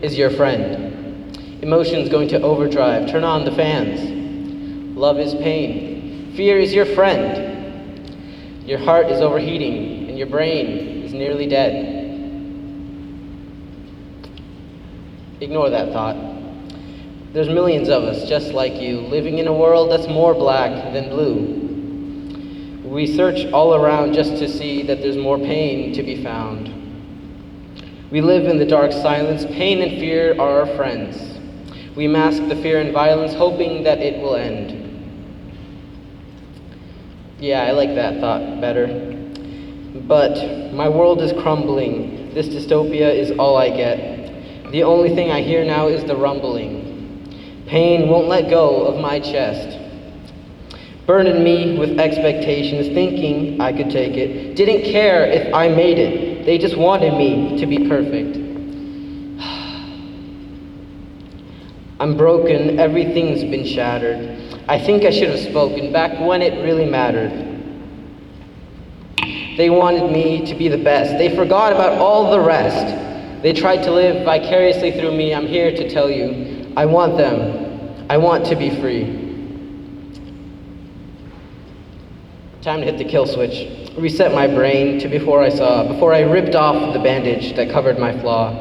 is your friend. Emotions going to overdrive, turn on the fans. Love is pain, fear is your friend. Your heart is overheating and your brain is nearly dead. Ignore that thought. There's millions of us just like you, living in a world that's more black than blue. We search all around just to see that there's more pain to be found. We live in the dark silence, pain and fear are our friends. We mask the fear and violence, hoping that it will end. Yeah, I like that thought better. But my world is crumbling. This dystopia is all I get. The only thing I hear now is the rumbling. Pain won't let go of my chest. Burdened me with expectations, thinking I could take it. Didn't care if I made it. They just wanted me to be perfect. I'm broken, everything's been shattered. I think I should have spoken back when it really mattered. They wanted me to be the best. They forgot about all the rest. They tried to live vicariously through me. I'm here to tell you, I want them. I want to be free. Time to hit the kill switch. Reset my brain to before I ripped off the bandage that covered my flaw.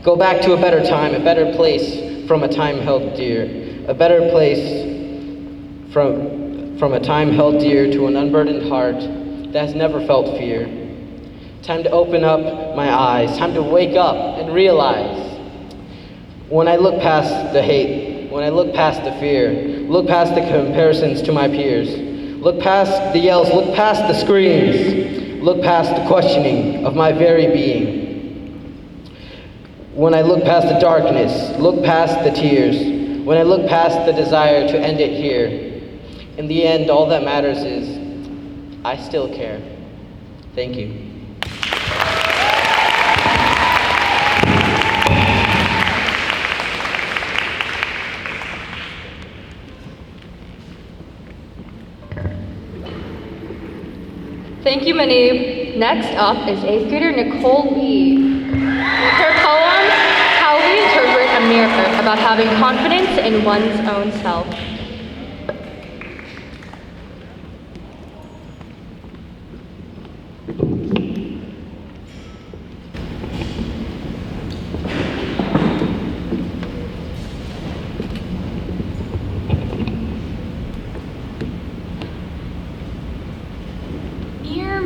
Go back to a better time, a better place, from a time held dear, a better place from a time held dear to an unburdened heart that has never felt fear. Time to open up my eyes, time to wake up and realize when I look past the hate, when I look past the fear, look past the comparisons to my peers, look past the yells, look past the screams, look past the questioning of my very being. When I look past the darkness, look past the tears, when I look past the desire to end it here, in the end, all that matters is I still care. Thank you. Thank you, Muneeb. Next up is 8th grader Nicole Lee. Her poem, How We Interpret a Mirror, about having confidence in one's own self.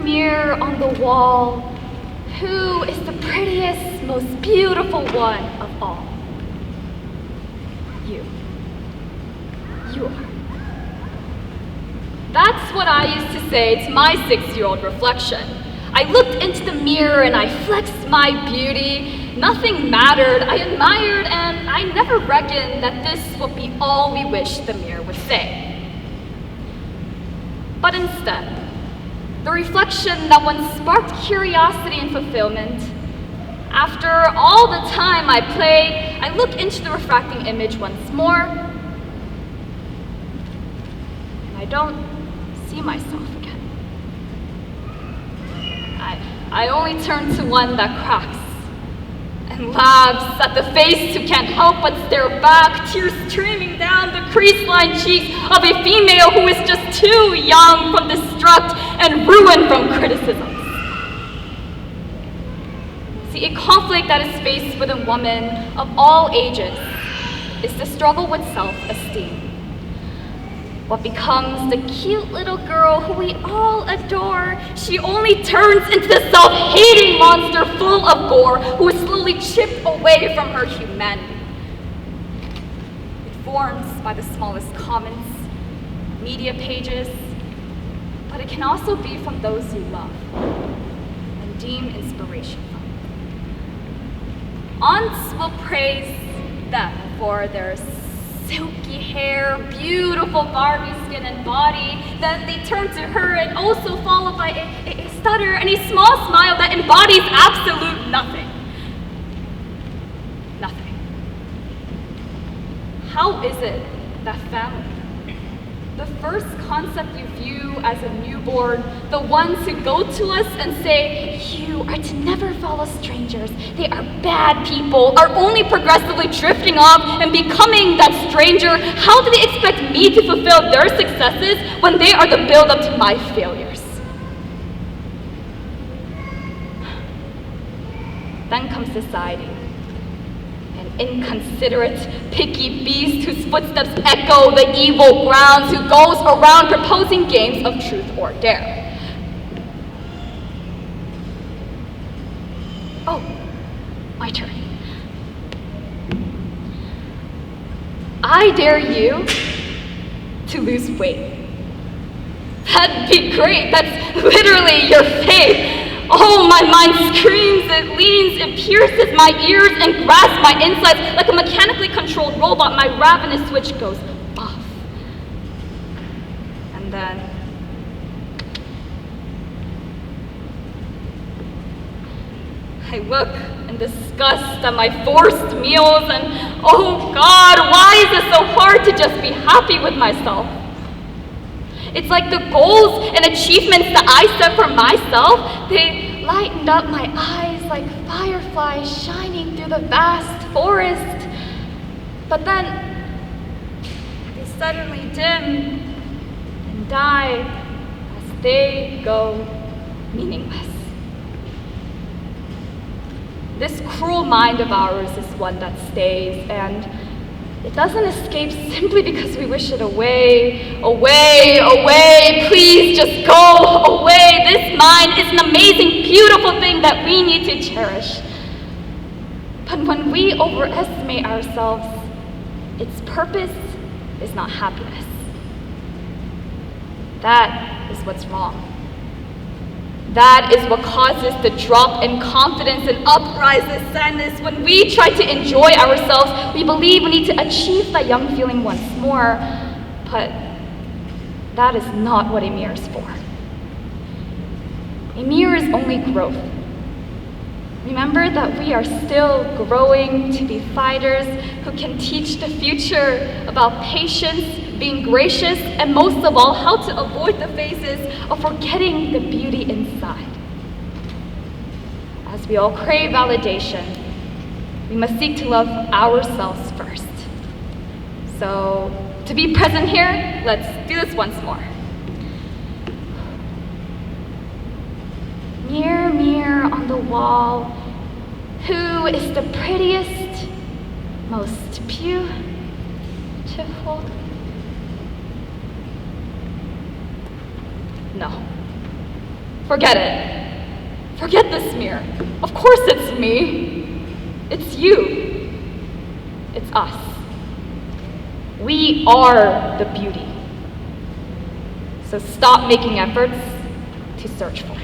Mirror on the wall, who is the prettiest, most beautiful one of all? You. You are. That's what I used to say to my 6-year-old reflection. I looked into the mirror and I flexed my beauty. Nothing mattered, I admired, and I never reckoned that this would be all we wished the mirror would say. But instead, the reflection that once sparked curiosity and fulfillment, after all the time I played, I look into the refracting image once more, and I don't see myself again. I only turn to one that cracks and laughs at the face who can't help but stare back, tears streaming down the crease-lined cheeks of a female who is just too young from destruct and ruined from criticisms. See, a conflict that is faced with a woman of all ages is the struggle with self-esteem. What becomes the cute little girl who we all adore, she only turns into the self-hating monster full of gore who is slowly chipped away from her humanity. It forms by the smallest comments, media pages, but it can also be from those you love and deem inspiration from. Aunts will praise them for their silky hair, beautiful Barbie skin and body. Then they turn to her and also followed by a stutter and a small smile that embodies absolute nothing. Nothing. How is it that family, the first concept you view as a newborn, the ones who go to us and say, you are to never follow strangers, they are bad people, are only progressively drifting off and becoming that stranger, how do they expect me to fulfill their successes when they are the build-up to my failures? Then comes society. Inconsiderate, picky beast whose footsteps echo the evil grounds, who goes around proposing games of truth or dare. Oh, my turn. I dare you to lose weight. That'd be great. That's literally your fate. Oh, my mind screams, it leans, it pierces my ears and grasps my insides like a mechanically controlled robot. My ravenous switch goes off. And then I look in disgust at my forced meals and, oh God, why is it so hard to just be happy with myself? It's like the goals and achievements that I set for myself, they lightened up my eyes like fireflies shining through the vast forest. But then they suddenly dim and die as they go meaningless. This cruel mind of ours is one that stays, and it doesn't escape simply because we wish it away, away, away. Please just go away. This mind is an amazing, beautiful thing that we need to cherish. But when we overestimate ourselves, its purpose is not happiness. That is what's wrong. That is what causes the drop in confidence and uprises sadness. When we try to enjoy ourselves, we believe we need to achieve that young feeling once more. But that is not what a mirror is for. A mirror is only growth. Remember that we are still growing to be fighters who can teach the future about patience, being gracious, and most of all, how to avoid the phases of forgetting the beauty inside. As we all crave validation, we must seek to love ourselves first. So, to be present here, let's do this once more. Mirror, mirror on the wall, who is the prettiest, most beautiful? No. Forget it. Forget this mirror. Of course it's me. It's you. It's us. We are the beauty. So stop making efforts to search for it.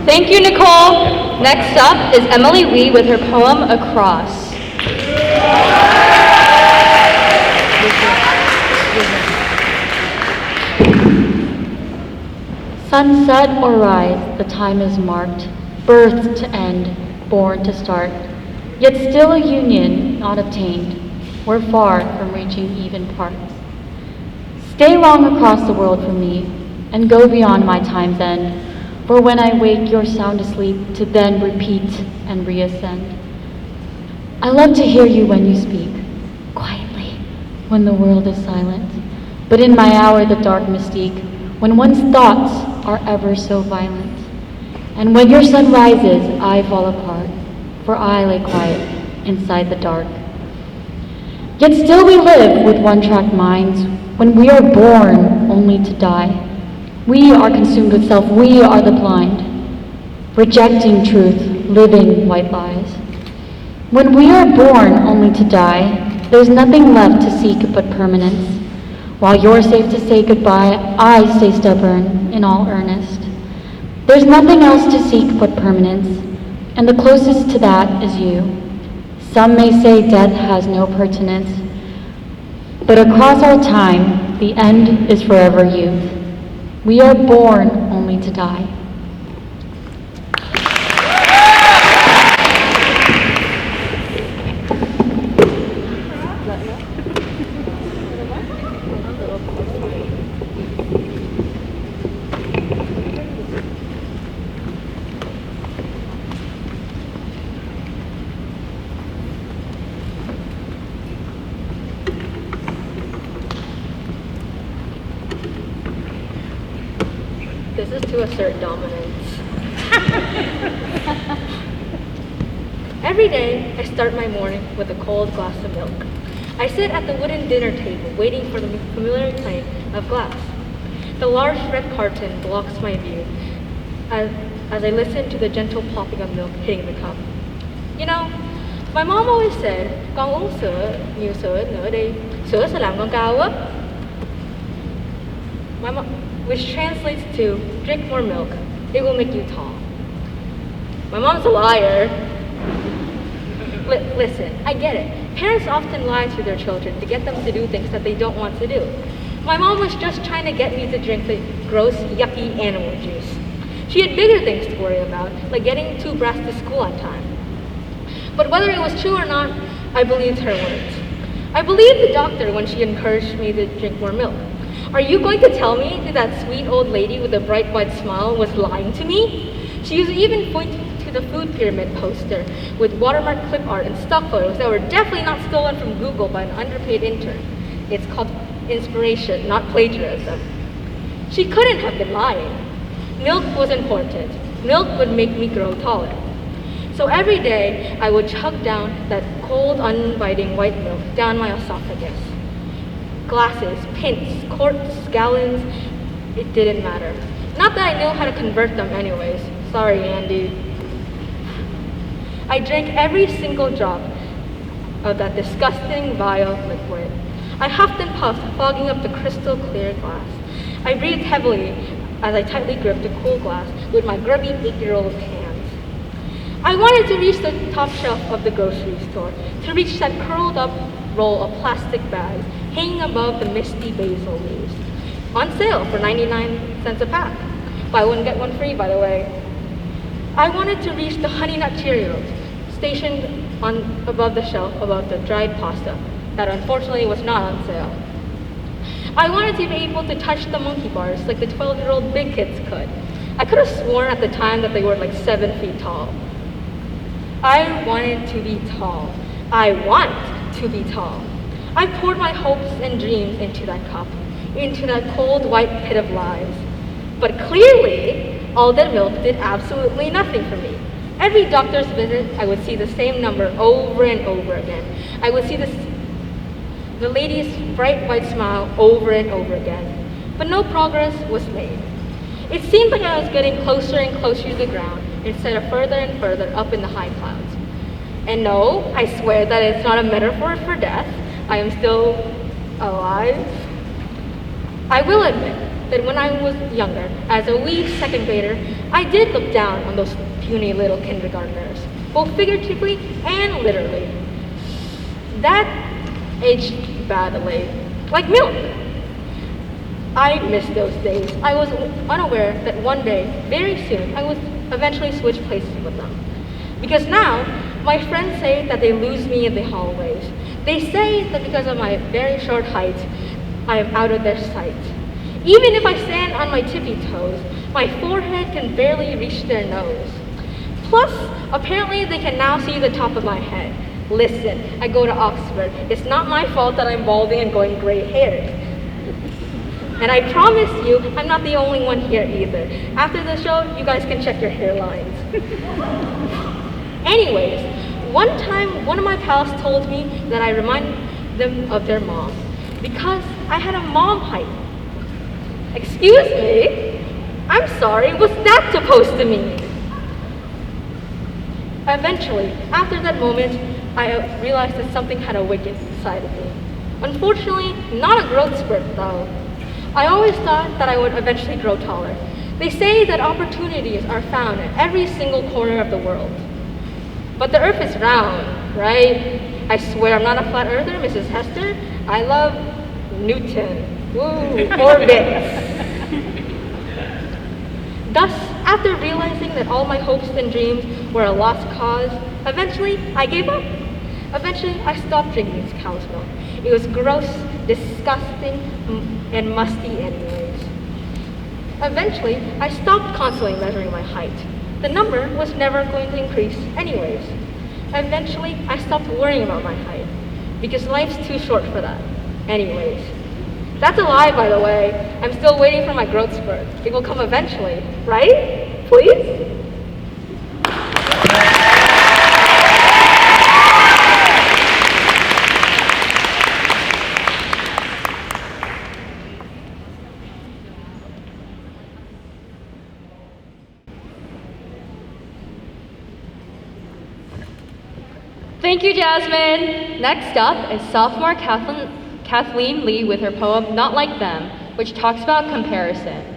Thank you, Nicole. Next up is Emily Lee with her poem, Across. Sunset or rise, the time is marked, birth to end, born to start. Yet still a union not obtained, we're far from reaching even parts. Stay long across the world for me, and go beyond my time's end. For when I wake, you're sound asleep, to then repeat and reascend. I love to hear you when you speak, quietly, when the world is silent. But in my hour, the dark mystique, when one's thoughts are ever so violent. And when your sun rises, I fall apart, for I lay quiet inside the dark. Yet still we live with one-track minds, when we are born only to die. We are consumed with self, we are the blind, rejecting truth, living white lies. When we are born only to die, there's nothing left to seek but permanence. While you're safe to say goodbye, I stay stubborn in all earnest. There's nothing else to seek but permanence, and the closest to that is you. Some may say death has no pertinence, but across our time, the end is forever youth. We are born only to die. This is to assert dominance. Every day, I start my morning with a cold glass of milk. I sit at the wooden dinner table, waiting for the familiar clang of glass. The large red carton blocks my view as I listen to the gentle popping of milk hitting the cup. You know, my mom always said, con uống sữa, nhiều sữa nữa đi, sữa sẽ làm con cao á. Which translates to, drink more milk, it will make you tall. My mom's a liar. Listen, I get it. Parents often lie to their children to get them to do things that they don't want to do. My mom was just trying to get me to drink the gross, yucky animal juice. She had bigger things to worry about, like getting 2 brats to school on time. But whether it was true or not, I believed her words. I believed the doctor when she encouraged me to drink more milk. Are you going to tell me that that sweet old lady with a bright white smile was lying to me? She was even pointing to the food pyramid poster with watermark clip art and stock photos that were definitely not stolen from Google by an underpaid intern. It's called inspiration, not plagiarism. She couldn't have been lying. Milk was important. Milk would make me grow taller. So every day, I would chug down that cold, uninviting white milk down my esophagus. Glasses, pints, quarts, gallons, it didn't matter. Not that I knew how to convert them anyways. Sorry, Andy. I drank every single drop of that disgusting, vile liquid. I huffed and puffed, fogging up the crystal clear glass. I breathed heavily as I tightly gripped the cool glass with my grubby 8-year-old hands. I wanted to reach the top shelf of the grocery store, to reach that curled up roll of plastic bags hanging above the misty basil leaves. On sale for 99 cents a pack. Buy one, get one free, by the way. I wanted to reach the Honey Nut Cheerios, stationed above the shelf above the dried pasta, that unfortunately was not on sale. I wanted to be able to touch the monkey bars like the 12-year-old big kids could. I could have sworn at the time that they were like 7 feet tall. I wanted to be tall. I want to be tall. I poured my hopes and dreams into that cup, into that cold white pit of lies. But clearly, all that milk did absolutely nothing for me. Every doctor's visit, I would see the same number over and over again. I would see the lady's bright white smile over and over again. But no progress was made. It seemed like I was getting closer and closer to the ground instead of further and further up in the high clouds. And no, I swear that it's not a metaphor for death. I am still alive. I will admit that when I was younger, as a wee second grader, I did look down on those puny little kindergartners, both figuratively and literally. That aged badly, like milk. I miss those days. I was unaware that one day, very soon, I would eventually switch places with them. Because now, my friends say that they lose me in the hallways. They say that because of my very short height, I am out of their sight. Even if I stand on my tippy toes, my forehead can barely reach their nose. Plus, apparently they can now see the top of my head. Listen, I go to Oxford. It's not my fault that I'm balding and going gray-haired. And I promise you, I'm not the only one here either. After the show, you guys can check your hairlines. Anyways, one time, one of my pals told me that I remind them of their mom because I had a mom height. Excuse me? I'm sorry, what's that supposed to mean? Eventually, after that moment, I realized that something had awakened inside of me. Unfortunately, not a growth spurt though. I always thought that I would eventually grow taller. They say that opportunities are found in every single corner of the world. But the earth is round, right? I swear I'm not a flat earther, Mrs. Hester. I love Newton. Woo, orbits. Thus, after realizing that all my hopes and dreams were a lost cause, eventually I gave up. Eventually I stopped drinking this cow's milk. It was gross, disgusting, and musty anyways. Eventually, I stopped constantly measuring my height. The number was never going to increase anyways. Eventually, I stopped worrying about my height because life's too short for that anyways. That's a lie, by the way. I'm still waiting for my growth spurt. It will come eventually, right? Please? Thank you, Jasmine. Next up is sophomore Kathleen Lee with her poem, Not Like Them, which talks about comparison.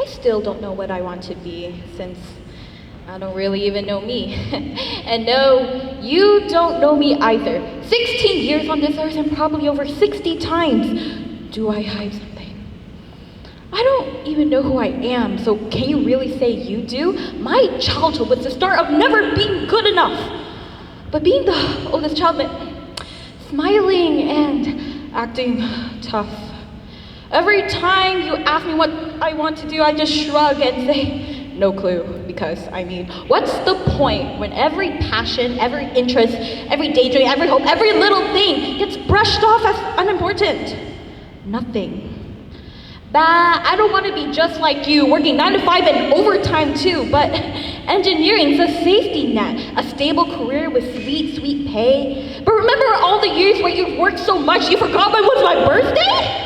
Still don't know what I want to be, since I don't really even know me. And no, you don't know me either. 16 years on this earth and probably over 60 times. Do I hide something? I don't even know who I am, so can you really say you do? My childhood was the start of never being good enough. But being the oldest child meant smiling and acting tough. Every time you ask me what I want to do, I just shrug and say, no clue, because what's the point when every passion, every interest, every daydream, every hope, every little thing gets brushed off as unimportant? Nothing. Bah, I don't want to be just like you, working 9 to 5 and overtime too, but engineering's a safety net, a stable career with sweet, sweet pay. But remember all the years where you've worked so much you forgot when was my birthday?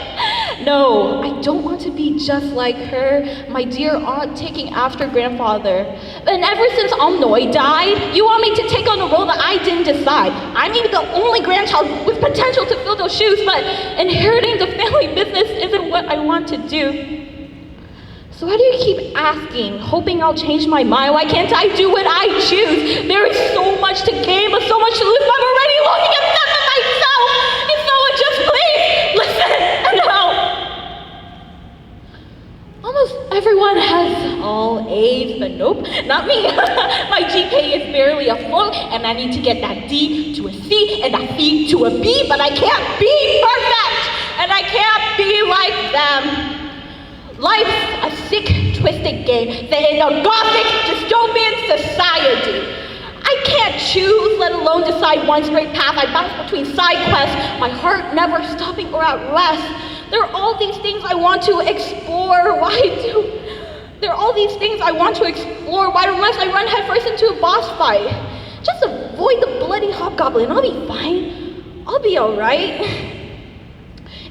No, I don't want to be just like her, my dear aunt taking after grandfather. And ever since Omnoy died, you want me to take on a role that I didn't decide. I'm even the only grandchild with potential to fill those shoes, but inheriting the family business isn't what I want to do. So why do you keep asking, hoping I'll change my mind? Why can't I do what I choose? There is so much to gain, but so much to lose. I'm already looking at stuff in myself. Can someone just please listen and help? Almost everyone has all A's, but nope, not me. My GPA is barely afloat, and I need to get that D to a C and that C to a B, but I can't be perfect, and I can't be like them. Life's a sick, twisted game set in a gothic, dystopian society. I can't choose, let alone decide one straight path. I bounce between side quests, my heart never stopping or at rest. There are all these things I want to explore. There are all these things I want to explore. Why unless I run headfirst into a boss fight? Just avoid the bloody hobgoblin. I'll be fine. I'll be alright.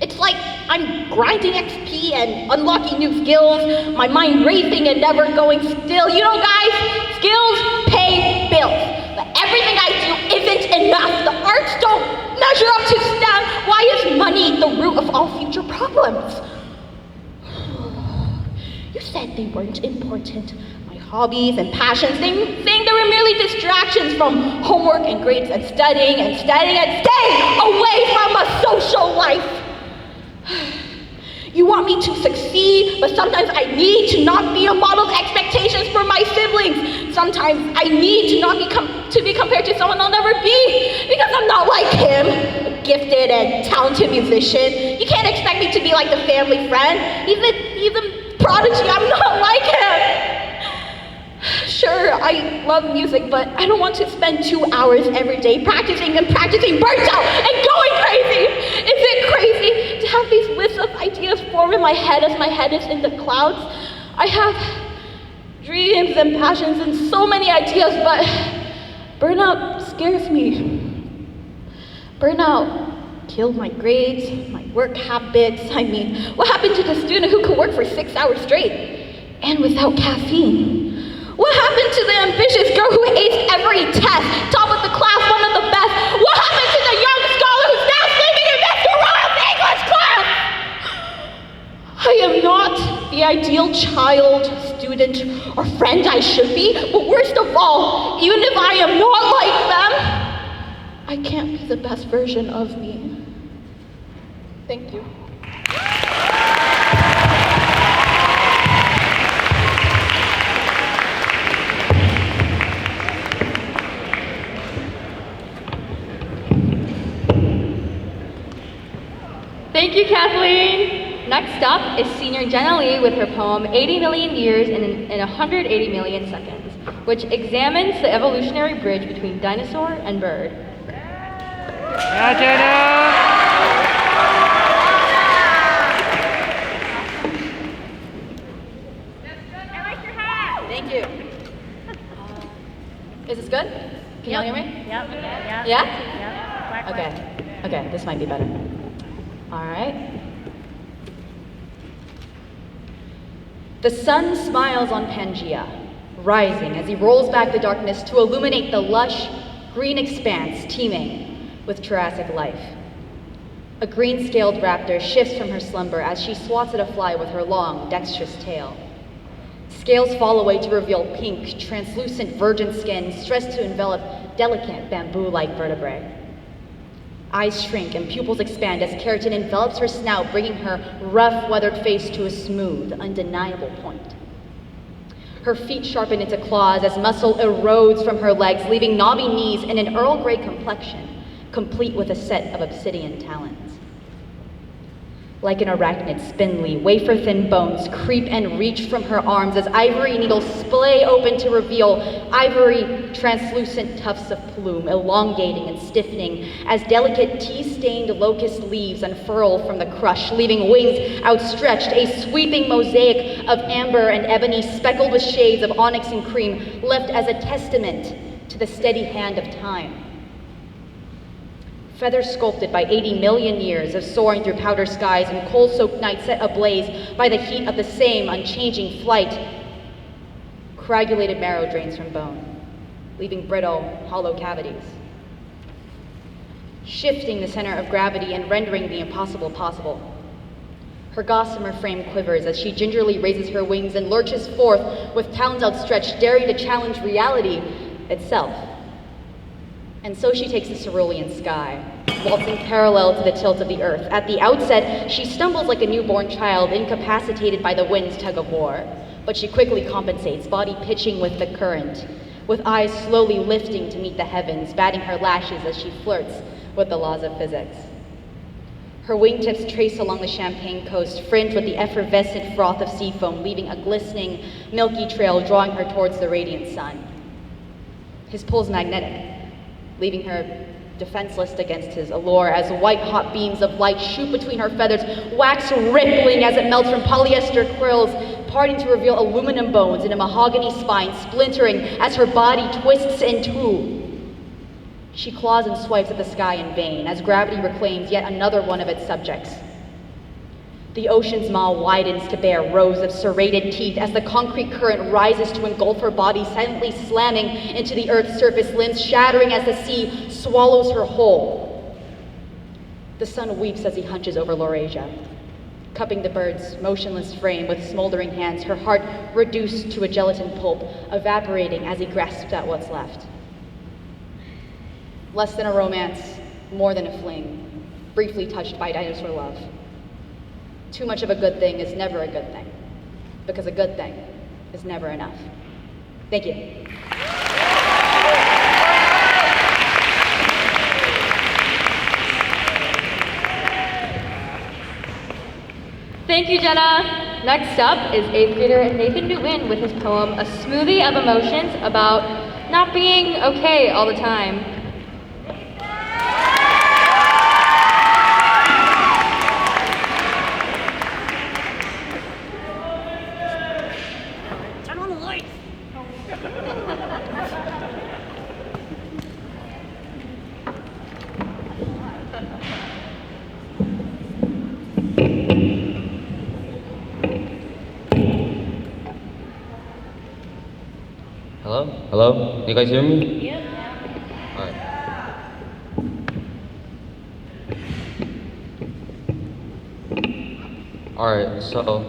It's like I'm grinding XP and unlocking new skills, my mind racing and never going still. You know, guys, skills pay bills, but everything I do isn't enough. The arts don't measure up to STEM. Why is money the root of all future problems? You said they weren't important. My hobbies and passions, saying they were merely distractions from homework and grades and studying and staying away from a social life. You want me to succeed, but sometimes I need to not be a model of expectations for my siblings. Sometimes I need to not be compared to someone I'll never be, because I'm not like him, a gifted and talented musician. You can't expect me to be like the family friend. Even prodigy, I'm not like him. Sure, I love music, but I don't want to spend 2 hours every day practicing, burnt out and going crazy. Is it crazy to have these wisps of ideas form in my head as my head is in the clouds? I have dreams and passions and so many ideas, but burnout scares me. Burnout killed my grades, my work habits. I mean, what happened to the student who could work for 6 hours straight and without caffeine? What happened to the ambitious girl who aced every test, top of the class, one of the best? What happened to the young scholar who's now sleeping in Mr. Royal's English class? I am not the ideal child, student, or friend I should be, but worst of all, even if I am not like them, I can't be the best version of me. Thank you. Thank you, Kathleen. Next up is senior Jenna Lea with her poem 80 Million Years in 180 Million Seconds, which examines the evolutionary bridge between dinosaur and bird. Yeah, Jenna! I like your hat! Thank you. Is this good? Can y'all hear me? Yep. Yeah? Yep. Okay, this might be better. All right. The sun smiles on Pangea, rising as he rolls back the darkness to illuminate the lush, green expanse teeming with Jurassic life. A green-scaled raptor shifts from her slumber as she swats at a fly with her long, dexterous tail. Scales fall away to reveal pink, translucent virgin skin stressed to envelop delicate bamboo-like vertebrae. Eyes shrink and pupils expand as keratin envelops her snout, bringing her rough, weathered face to a smooth, undeniable point. Her feet sharpen into claws as muscle erodes from her legs, leaving knobby knees and an Earl Grey complexion, complete with a set of obsidian talons. Like an arachnid, spindly, wafer-thin bones creep and reach from her arms as ivory needles splay open to reveal ivory, translucent tufts of plume, elongating and stiffening as delicate tea-stained locust leaves unfurl from the crush, leaving wings outstretched, a sweeping mosaic of amber and ebony speckled with shades of onyx and cream, left as a testament to the steady hand of time. feathers sculpted by 80 million years of soaring through powder skies and coal-soaked nights set ablaze by the heat of the same unchanging flight. Coagulated marrow drains from bone, leaving brittle, hollow cavities, shifting the center of gravity and rendering the impossible possible. Her gossamer frame quivers as she gingerly raises her wings and lurches forth with talons outstretched, daring to challenge reality itself. And so she takes the cerulean sky, waltzing parallel to the tilt of the earth. At the outset, she stumbles like a newborn child, incapacitated by the wind's tug of war. But she quickly compensates, body pitching with the current, with eyes slowly lifting to meet the heavens, batting her lashes as she flirts with the laws of physics. Her wingtips trace along the Champagne coast, fringed with the effervescent froth of sea foam, leaving a glistening, milky trail drawing her towards the radiant sun. His pull's magnetic, leaving her defenseless against his allure as white-hot beams of light shoot between her feathers, wax rippling as it melts from polyester quills, parting to reveal aluminum bones in a mahogany spine, splintering as her body twists in two. She claws and swipes at the sky in vain as gravity reclaims yet another one of its subjects. The ocean's maw widens to bear rows of serrated teeth as the concrete current rises to engulf her body, silently slamming into the earth's surface, limbs shattering as the sea swallows her whole. The sun weeps as he hunches over Laurasia, cupping the bird's motionless frame with smoldering hands, her heart reduced to a gelatin pulp, evaporating as he grasps at what's left. Less than a romance, more than a fling, briefly touched by dinosaur love. Too much of a good thing is never a good thing, because a good thing is never enough. Thank you. Thank you, Jenna. Next up is 8th grader Nathan Nguyen with his poem, A Smoothie of Emotions, about not being okay all the time. Turn on the lights. Hello? Hello? You guys hear me? Yep. Alright. Alright, so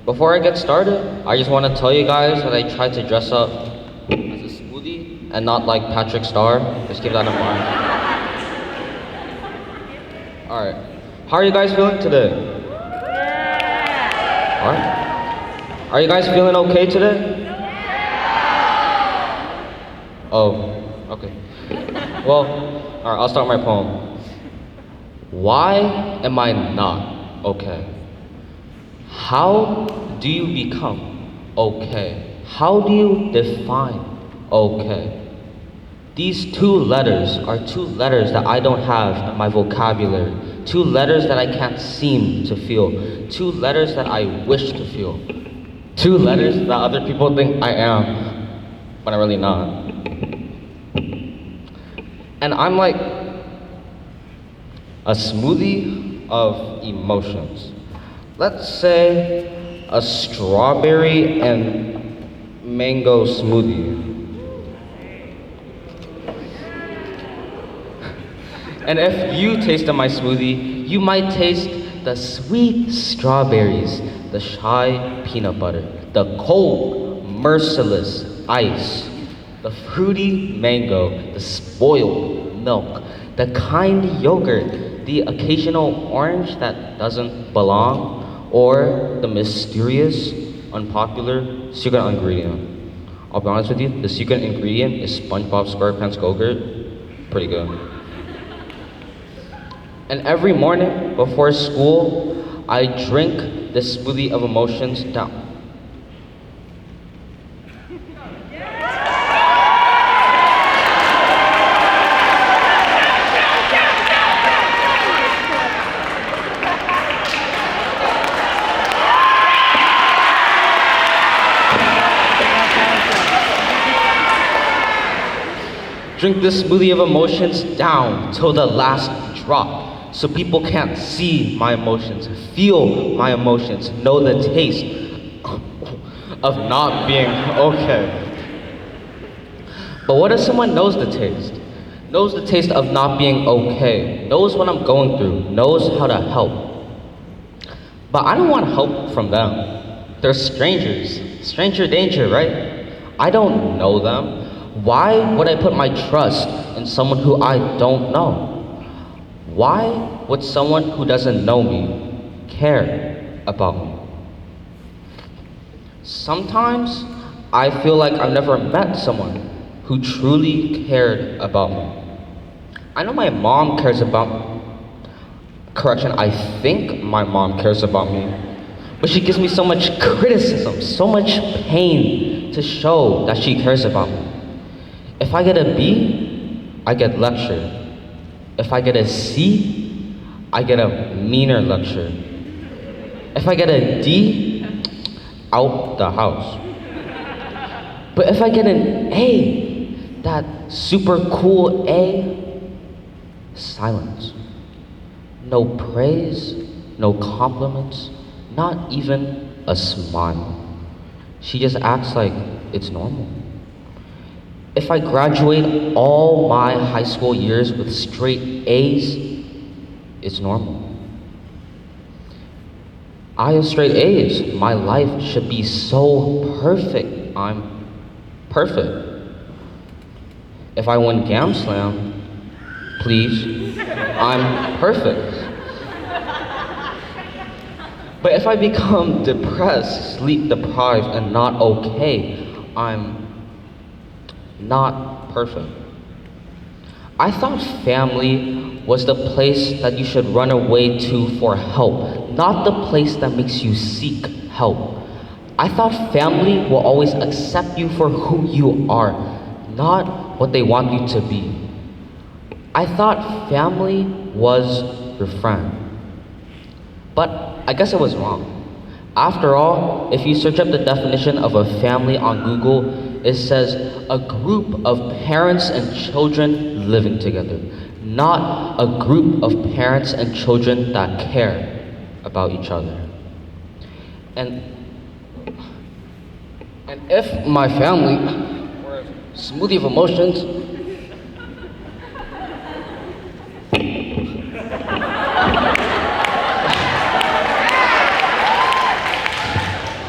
before I get started, I just want to tell you guys that I tried to dress up as a smoothie and not like Patrick Star. Just keep that in mind. Alright. How are you guys feeling today? Alright. Are you guys feeling okay today? Oh, okay. Well, alright, I'll start my poem. Why am I not okay? How do you become okay? How do you define okay? These two letters are two letters that I don't have in my vocabulary. Two letters that I can't seem to feel. Two letters that I wish to feel. Two letters that other people think I am, but I'm really not. And I'm like a smoothie of emotions. Let's say a strawberry and mango smoothie. And if you tasted my smoothie, you might taste the sweet strawberries, the shy peanut butter, the cold, merciless ice, the fruity mango, the spoiled milk, the kind yogurt, the occasional orange that doesn't belong, or the mysterious, unpopular secret ingredient. I'll be honest with you, the secret ingredient is SpongeBob SquarePants Go-Gurt. Pretty good. And every morning before school, I drink this smoothie of emotions down. Drink this smoothie of emotions down till the last drop, so people can't see my emotions, feel my emotions, know the taste of not being okay. But what if someone knows the taste? Knows the taste of not being okay, knows what I'm going through, knows how to help. But I don't want help from them. They're strangers. Stranger danger, right? I don't know them. Why would I put my trust in someone who I don't know? Why would someone who doesn't know me care about me? Sometimes I feel like I've never met someone who truly cared about me. I know my mom cares about me. Correction, I think my mom cares about me. But she gives me so much criticism, so much pain to show that she cares about me. If I get a B, I get lectured. If I get a C, I get a meaner lecture. If I get a D, out the house. But if I get an A, that super cool A, silence. No praise, no compliments, not even a smile. She just acts like it's normal. If I graduate all my high school years with straight A's, it's normal. I have straight A's. My life should be so perfect. I'm perfect. If I win GAMSLAM, please, I'm perfect. But if I become depressed, sleep deprived, and not okay, I'm not perfect. I thought family was the place that you should run away to for help, not the place that makes you seek help. I thought family will always accept you for who you are, not what they want you to be. I thought family was your friend. But I guess I was wrong. After all, if you search up the definition of a family on Google, it says a group of parents and children living together, not a group of parents and children that care about each other. And if my family were a smoothie of emotions,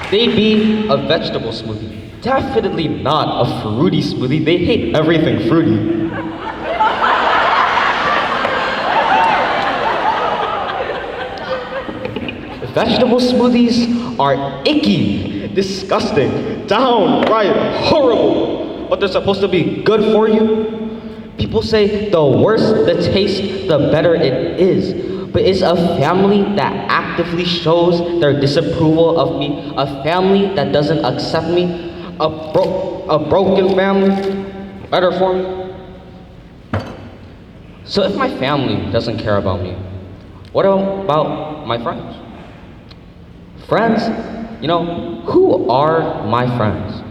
they'd be a vegetable smoothie. Definitely not a fruity smoothie. They hate everything fruity. Vegetable smoothies are icky, disgusting, downright horrible. But they're supposed to be good for you. People say the worse the taste, the better it is. But it's a family that actively shows their disapproval of me, a family that doesn't accept me, a broken family, better for me. So if my family doesn't care about me, what about my friends? Friends, you know, who are my friends?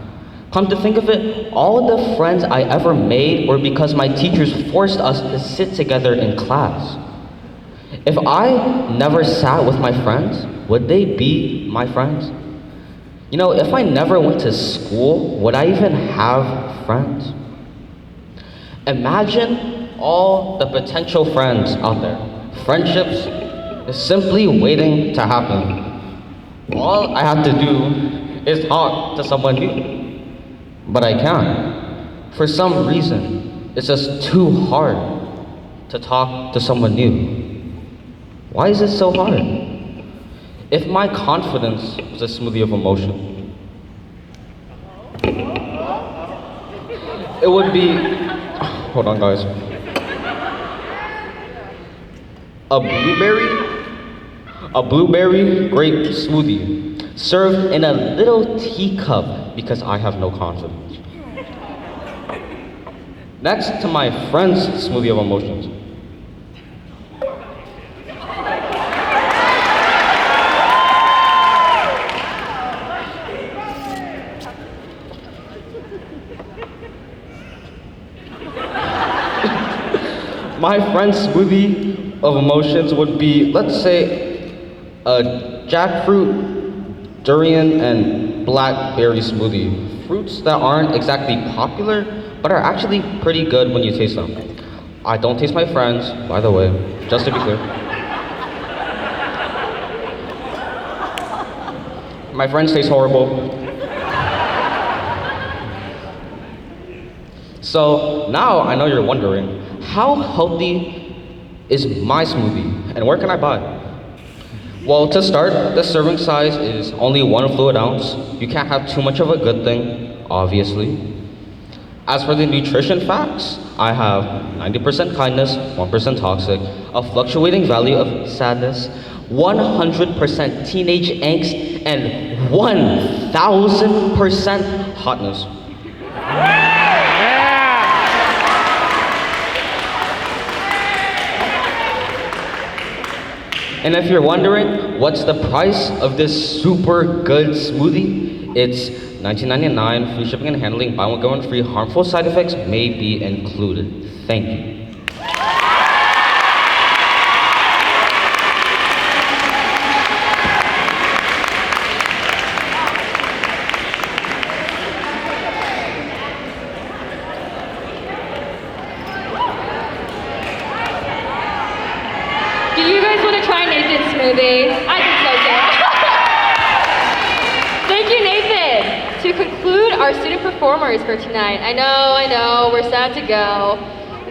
Come to think of it, all the friends I ever made were because my teachers forced us to sit together in class. If I never sat with my friends, would they be my friends? You know, if I never went to school, would I even have friends? Imagine all the potential friends out there. Friendships is simply waiting to happen. All I have to do is talk to someone new. But I can't. For some reason, it's just too hard to talk to someone new. Why is it so hard? If my confidence was a smoothie of emotion, it would be, hold on guys, a blueberry grape smoothie served in a little teacup because I have no confidence. Next to my friend's smoothie of emotions. my friend's smoothie of emotions would be, let's say, a jackfruit, durian, and blackberry smoothie. Fruits that aren't exactly popular, but are actually pretty good when you taste them. I don't taste my friends, by the way, just to be clear. My friends taste horrible. So now I know you're wondering, how healthy is my smoothie and where can I buy? Well, to start, the serving size is only 1 fluid ounce. You can't have too much of a good thing, obviously. As for the nutrition facts, I have 90% kindness, 1% toxic, a fluctuating value of sadness, 100% teenage angst, and 1000% hotness. And if you're wondering, what's the price of this super good smoothie? It's $19.99, free shipping and handling, buy one, get one free, harmful side effects may be included. Thank you. Do you guys want to try Nathan's smoothie? I think so too. Thank you, Nathan. To conclude our student performers for tonight, I know, we're sad to go.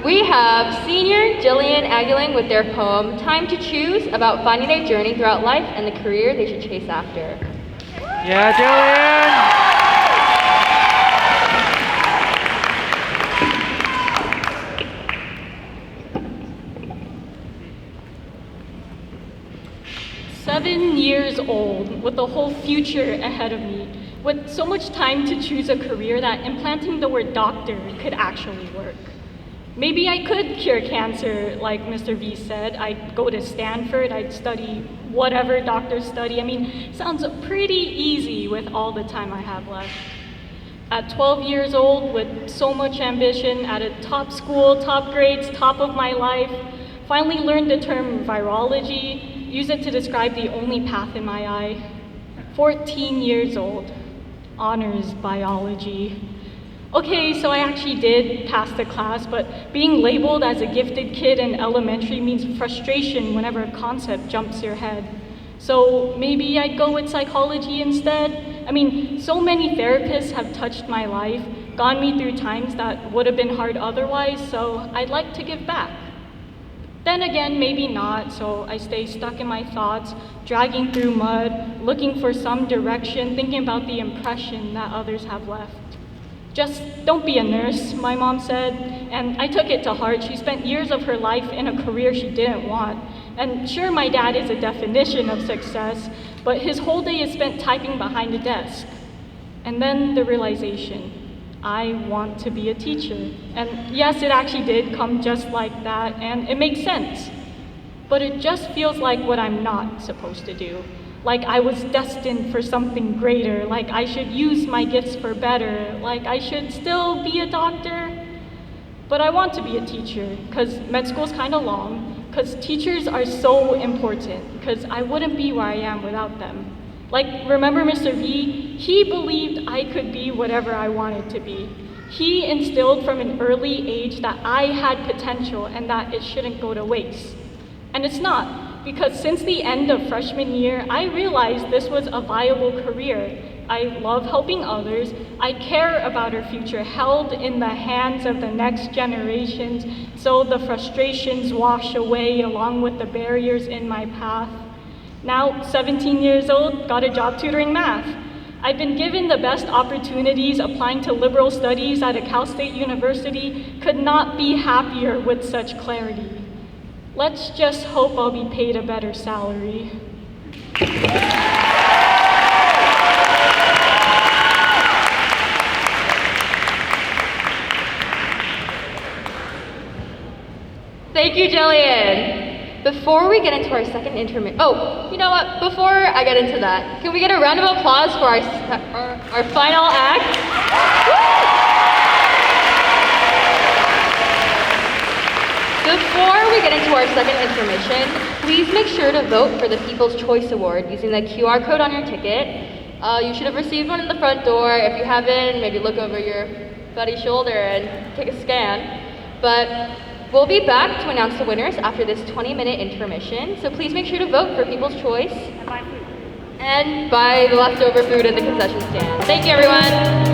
We have senior Jillian Aguiling with their poem, Time to Choose, about finding their journey throughout life and the career they should chase after. Yeah, Jillian! 7 years old, with a whole future ahead of me, with so much time to choose a career that implanting the word doctor could actually work. Maybe I could cure cancer, like Mr. V said. I'd go to Stanford, I'd study whatever doctors study. I mean, sounds pretty easy with all the time I have left. At 12 years old, with so much ambition, at a top school, top grades, top of my life, finally learned the term virology, use it to describe the only path in my eye. 14 years old, honors biology. Okay, so I actually did pass the class, but being labeled as a gifted kid in elementary means frustration whenever a concept jumps your head. So maybe I'd go with psychology instead. I mean, so many therapists have touched my life, gotten me through times that would have been hard otherwise, so I'd like to give back. Then again, maybe not, so I stay stuck in my thoughts, dragging through mud, looking for some direction, thinking about the impression that others have left. Just don't be a nurse, my mom said, and I took it to heart. She spent years of her life in a career she didn't want. And sure, my dad is a definition of success, but his whole day is spent typing behind a desk. And then the realization, I want to be a teacher. And yes, it actually did come just like that, and it makes sense. But it just feels like what I'm not supposed to do. Like I was destined for something greater, like I should use my gifts for better, like I should still be a doctor. But I want to be a teacher, because med school's kind of long, because teachers are so important, because I wouldn't be where I am without them. Like, remember Mr. V? He believed I could be whatever I wanted to be. He instilled from an early age that I had potential and that it shouldn't go to waste. And it's not, because since the end of freshman year, I realized this was a viable career. I love helping others. I care about our future held in the hands of the next generations, so the frustrations wash away along with the barriers in my path. Now, 17 years old, got a job tutoring math. I've been given the best opportunities applying to liberal studies at a Cal State University, could not be happier with such clarity. Let's just hope I'll be paid a better salary. Thank you, Jillian. Before we get into our second intermission, oh, you know what? Before I get into that, can we get a round of applause for our final act? Woo! before we get into our second intermission, please make sure to vote for the People's Choice Award using the QR code on your ticket. You should have received one in the front door. If you haven't, maybe look over your buddy's shoulder and take a scan. But we'll be back to announce the winners after this 20-minute intermission, so please make sure to vote for People's Choice. And buy the leftover food at the concession stand. Thank you, everyone.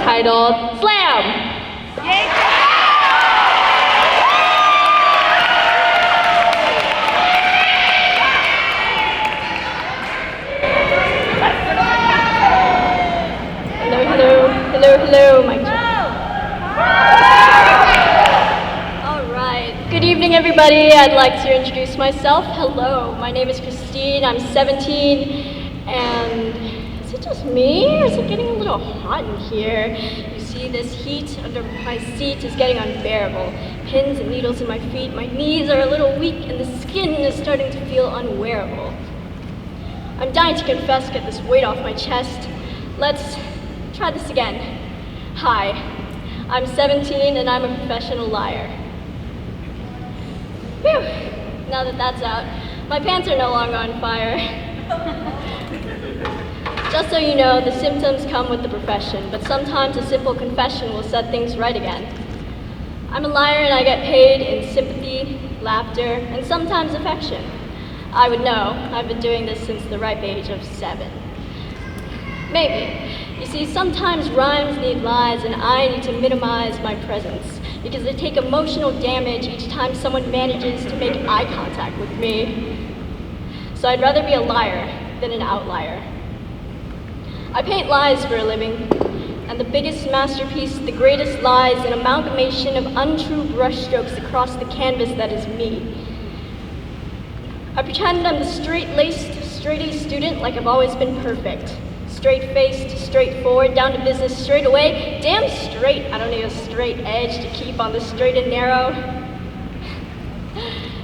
Titled Slam! Hello, mic check. Alright, good evening everybody. I'd like to introduce myself. Hello, my name is Christine, I'm 17, and is it just me, or is it getting a little hot in here? You see, this heat under my seat is getting unbearable. Pins and needles in my feet, my knees are a little weak, and the skin is starting to feel unwearable. I'm dying to confess, get this weight off my chest. Let's try this again. Hi, I'm 17 and I'm a professional liar. Whew, now that that's out, my pants are no longer on fire. Just so you know, the symptoms come with the profession, but sometimes a simple confession will set things right again. I'm a liar and I get paid in sympathy, laughter, and sometimes affection. I would know, I've been doing this since the ripe age of 7. Maybe. You see, sometimes rhymes need lies and I need to minimize my presence because they take emotional damage each time someone manages to make eye contact with me. So I'd rather be a liar than an outlier. I paint lies for a living, and the biggest masterpiece, the greatest lie, is an amalgamation of untrue brushstrokes across the canvas that is me. I pretend I'm the straight-laced, straight-A student like I've always been perfect. Straight-faced, straightforward, down to business straight away. Damn straight, I don't need a straight edge to keep on the straight and narrow.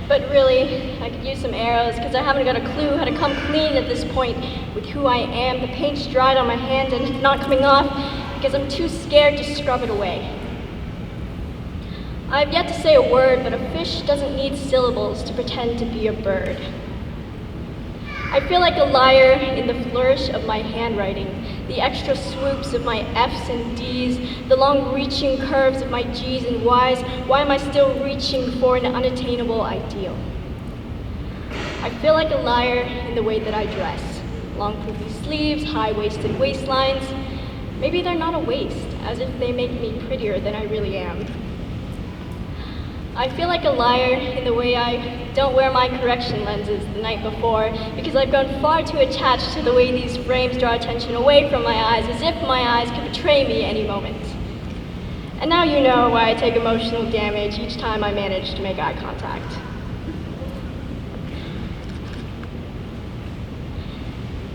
But really, I could use some arrows because I haven't got a clue how to come clean at this point with who I am. The paint's dried on my hands and it's not coming off because I'm too scared to scrub it away. I've yet to say a word, but a fish doesn't need syllables to pretend to be a bird. I feel like a liar in the flourish of my handwriting, the extra swoops of my F's and D's, the long-reaching curves of my G's and Y's. Why am I still reaching for an unattainable ideal? I feel like a liar in the way that I dress. Long poofy sleeves, high-waisted waistlines. Maybe they're not a waist, as if they make me prettier than I really am. I feel like a liar in the way I don't wear my correction lenses the night before because I've grown far too attached to the way these frames draw attention away from my eyes as if my eyes could betray me any moment. And now you know why I take emotional damage each time I manage to make eye contact.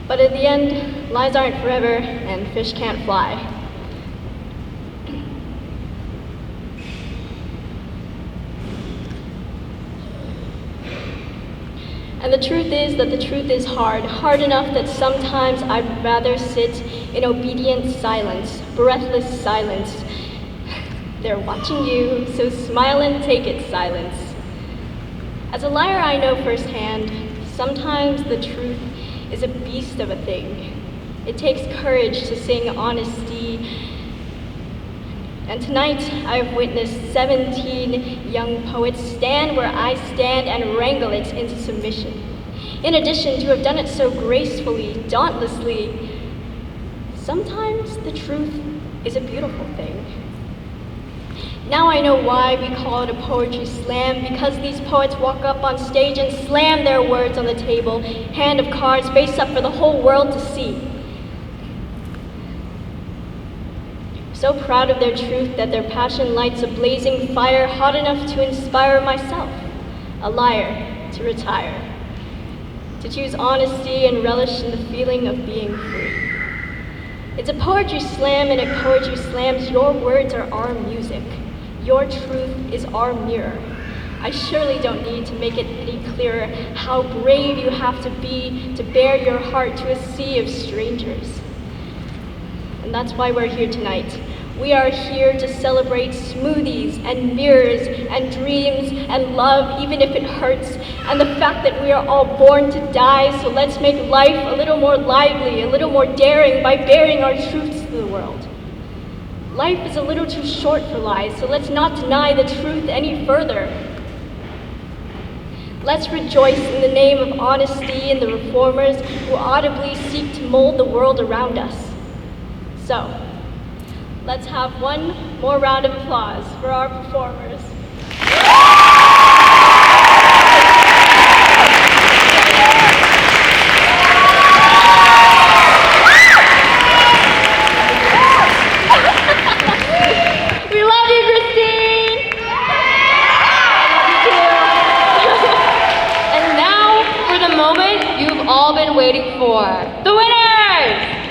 But in the end, lies aren't forever and fish can't fly. And the truth is that the truth is hard enough that sometimes I'd rather sit in obedient silence, breathless silence. They're watching you, so smile and take it, silence. As a liar, I know firsthand, sometimes the truth is a beast of a thing. It takes courage to sing honesty. And tonight, I have witnessed 17 young poets stand where I stand and wrangle it into submission. In addition to have done it so gracefully, dauntlessly, sometimes the truth is a beautiful thing. Now I know why we call it a poetry slam, because these poets walk up on stage and slam their words on the table, hand of cards face up for the whole world to see. So proud of their truth that their passion lights a blazing fire hot enough to inspire myself, a liar, to retire, to choose honesty and relish in the feeling of being free. It's a poetry slam, and at poetry slams, your words are our music. Your truth is our mirror. I surely don't need to make it any clearer how brave you have to be to bare your heart to a sea of strangers. And that's why we're here tonight. We are here to celebrate smoothies and mirrors and dreams and love, even if it hurts, and the fact that we are all born to die, so let's make life a little more lively, a little more daring by bearing our truths to the world. Life is a little too short for lies, so let's not deny the truth any further. Let's rejoice in the name of honesty and the reformers who audibly seek to mold the world around us. So, let's have one more round of applause for our performers. We love you, Christine! And now for the moment you've all been waiting for. The winners!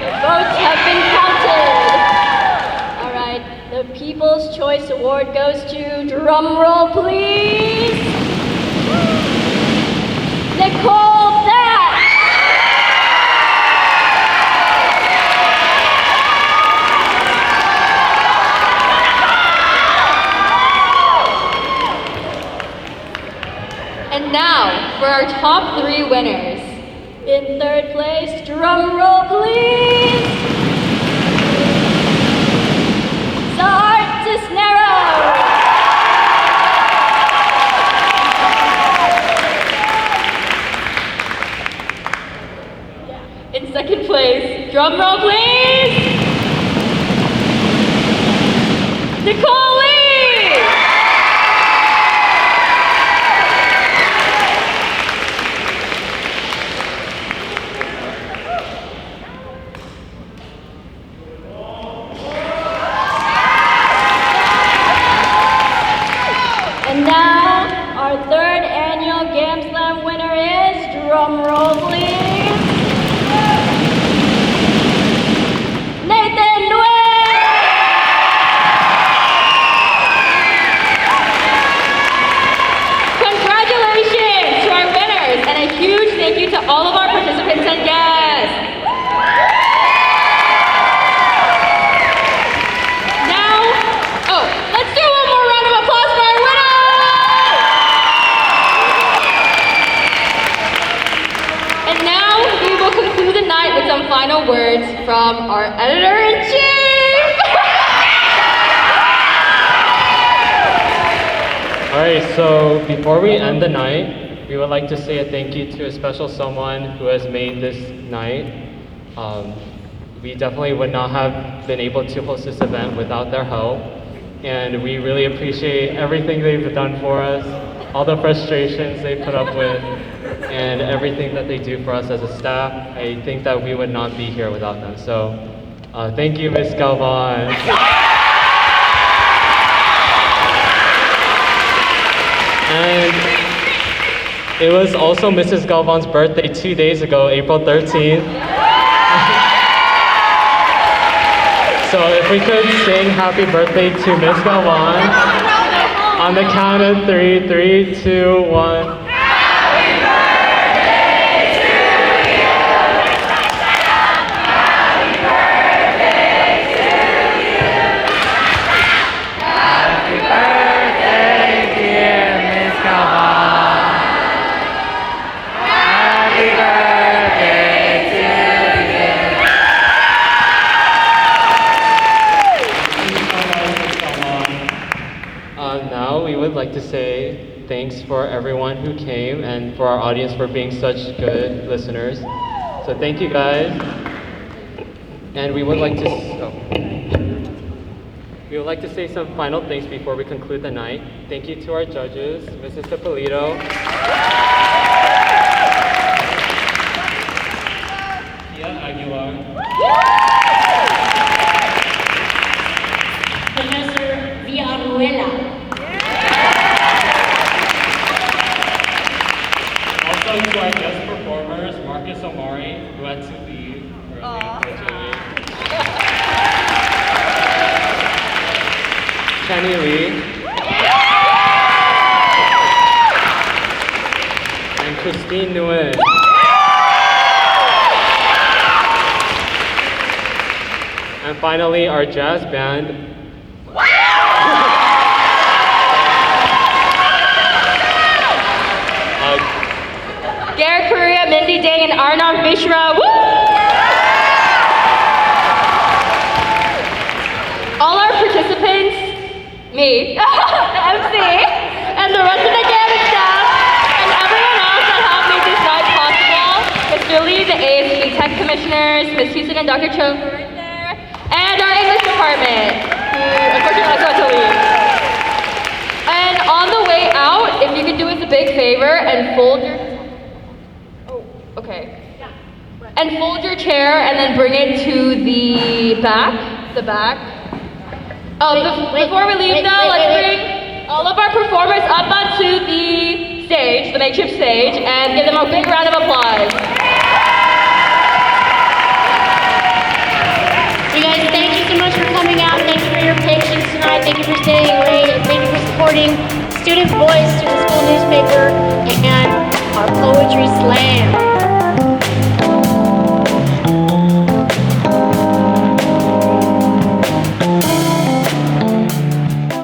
The votes have been counted. All right, the People's Choice Award goes to, drum roll please, Nicole Thach. And now for our top 3 winners. In third place, drum roll please, SaArt Cisneros. In second place, drum roll please, Nicole Lee. And now, our third annual GAMSLAM winner is, drum roll please, Nathan Nguyen. Congratulations to our winners, and a huge thank you to all of our participants and guests. Let's do one more round of applause for our winners! And now we will conclude the night with some final words from our editor-in-chief! All right, so before we end the night, we would like to say a thank you to a special someone who has made this night. We definitely would not have been able to host this event without their help. And we really appreciate everything they've done for us, all the frustrations they put up with, and everything that they do for us as a staff. I think that we would not be here without them. So thank you, Ms. Galvan. And it was also Mrs. Galvan's birthday 2 days ago, April 13th. So if we could sing happy birthday to Miss Galvan on the count of 3, 3, 2, 1. Happy birthday to you. Happy birthday to you. Happy birthday, dear Miss Galvan. Happy birthday to you. Now we would like to say thanks for everyone who came and for our audience for being such good listeners. So thank you guys. And we would like to say some final things before we conclude the night. Thank you to our judges, Mrs. Ippolito, Aguilar, Professor Villaruela. also to our guest performers, Marcus Omari, who had to leave early, unfortunately. Jenna Lea, and Christine Nguyen. And finally, our jazz band. Garrett Korea, Mindy Dang, and Arnav Mishra. Woo! All our participants, me, the MC, and the rest of the Gamut staff, and everyone else that helped make this night possible. Mr. Lee, the ASB Tech Commissioners, Ms. Houston and Dr. Cho right there, and our English department, who unfortunately had to leave. And on the way out, if you could do us a big favor and fold your... Okay. And fold your chair and then bring it to the back. Before we leave though, let's bring all of our performers up onto the stage, the makeshift stage, and give them a big round of applause. You guys, thank you so much for coming out. Thank you for your patience tonight. Thank you for staying late. And thank you for supporting Student Voice through the school newspaper.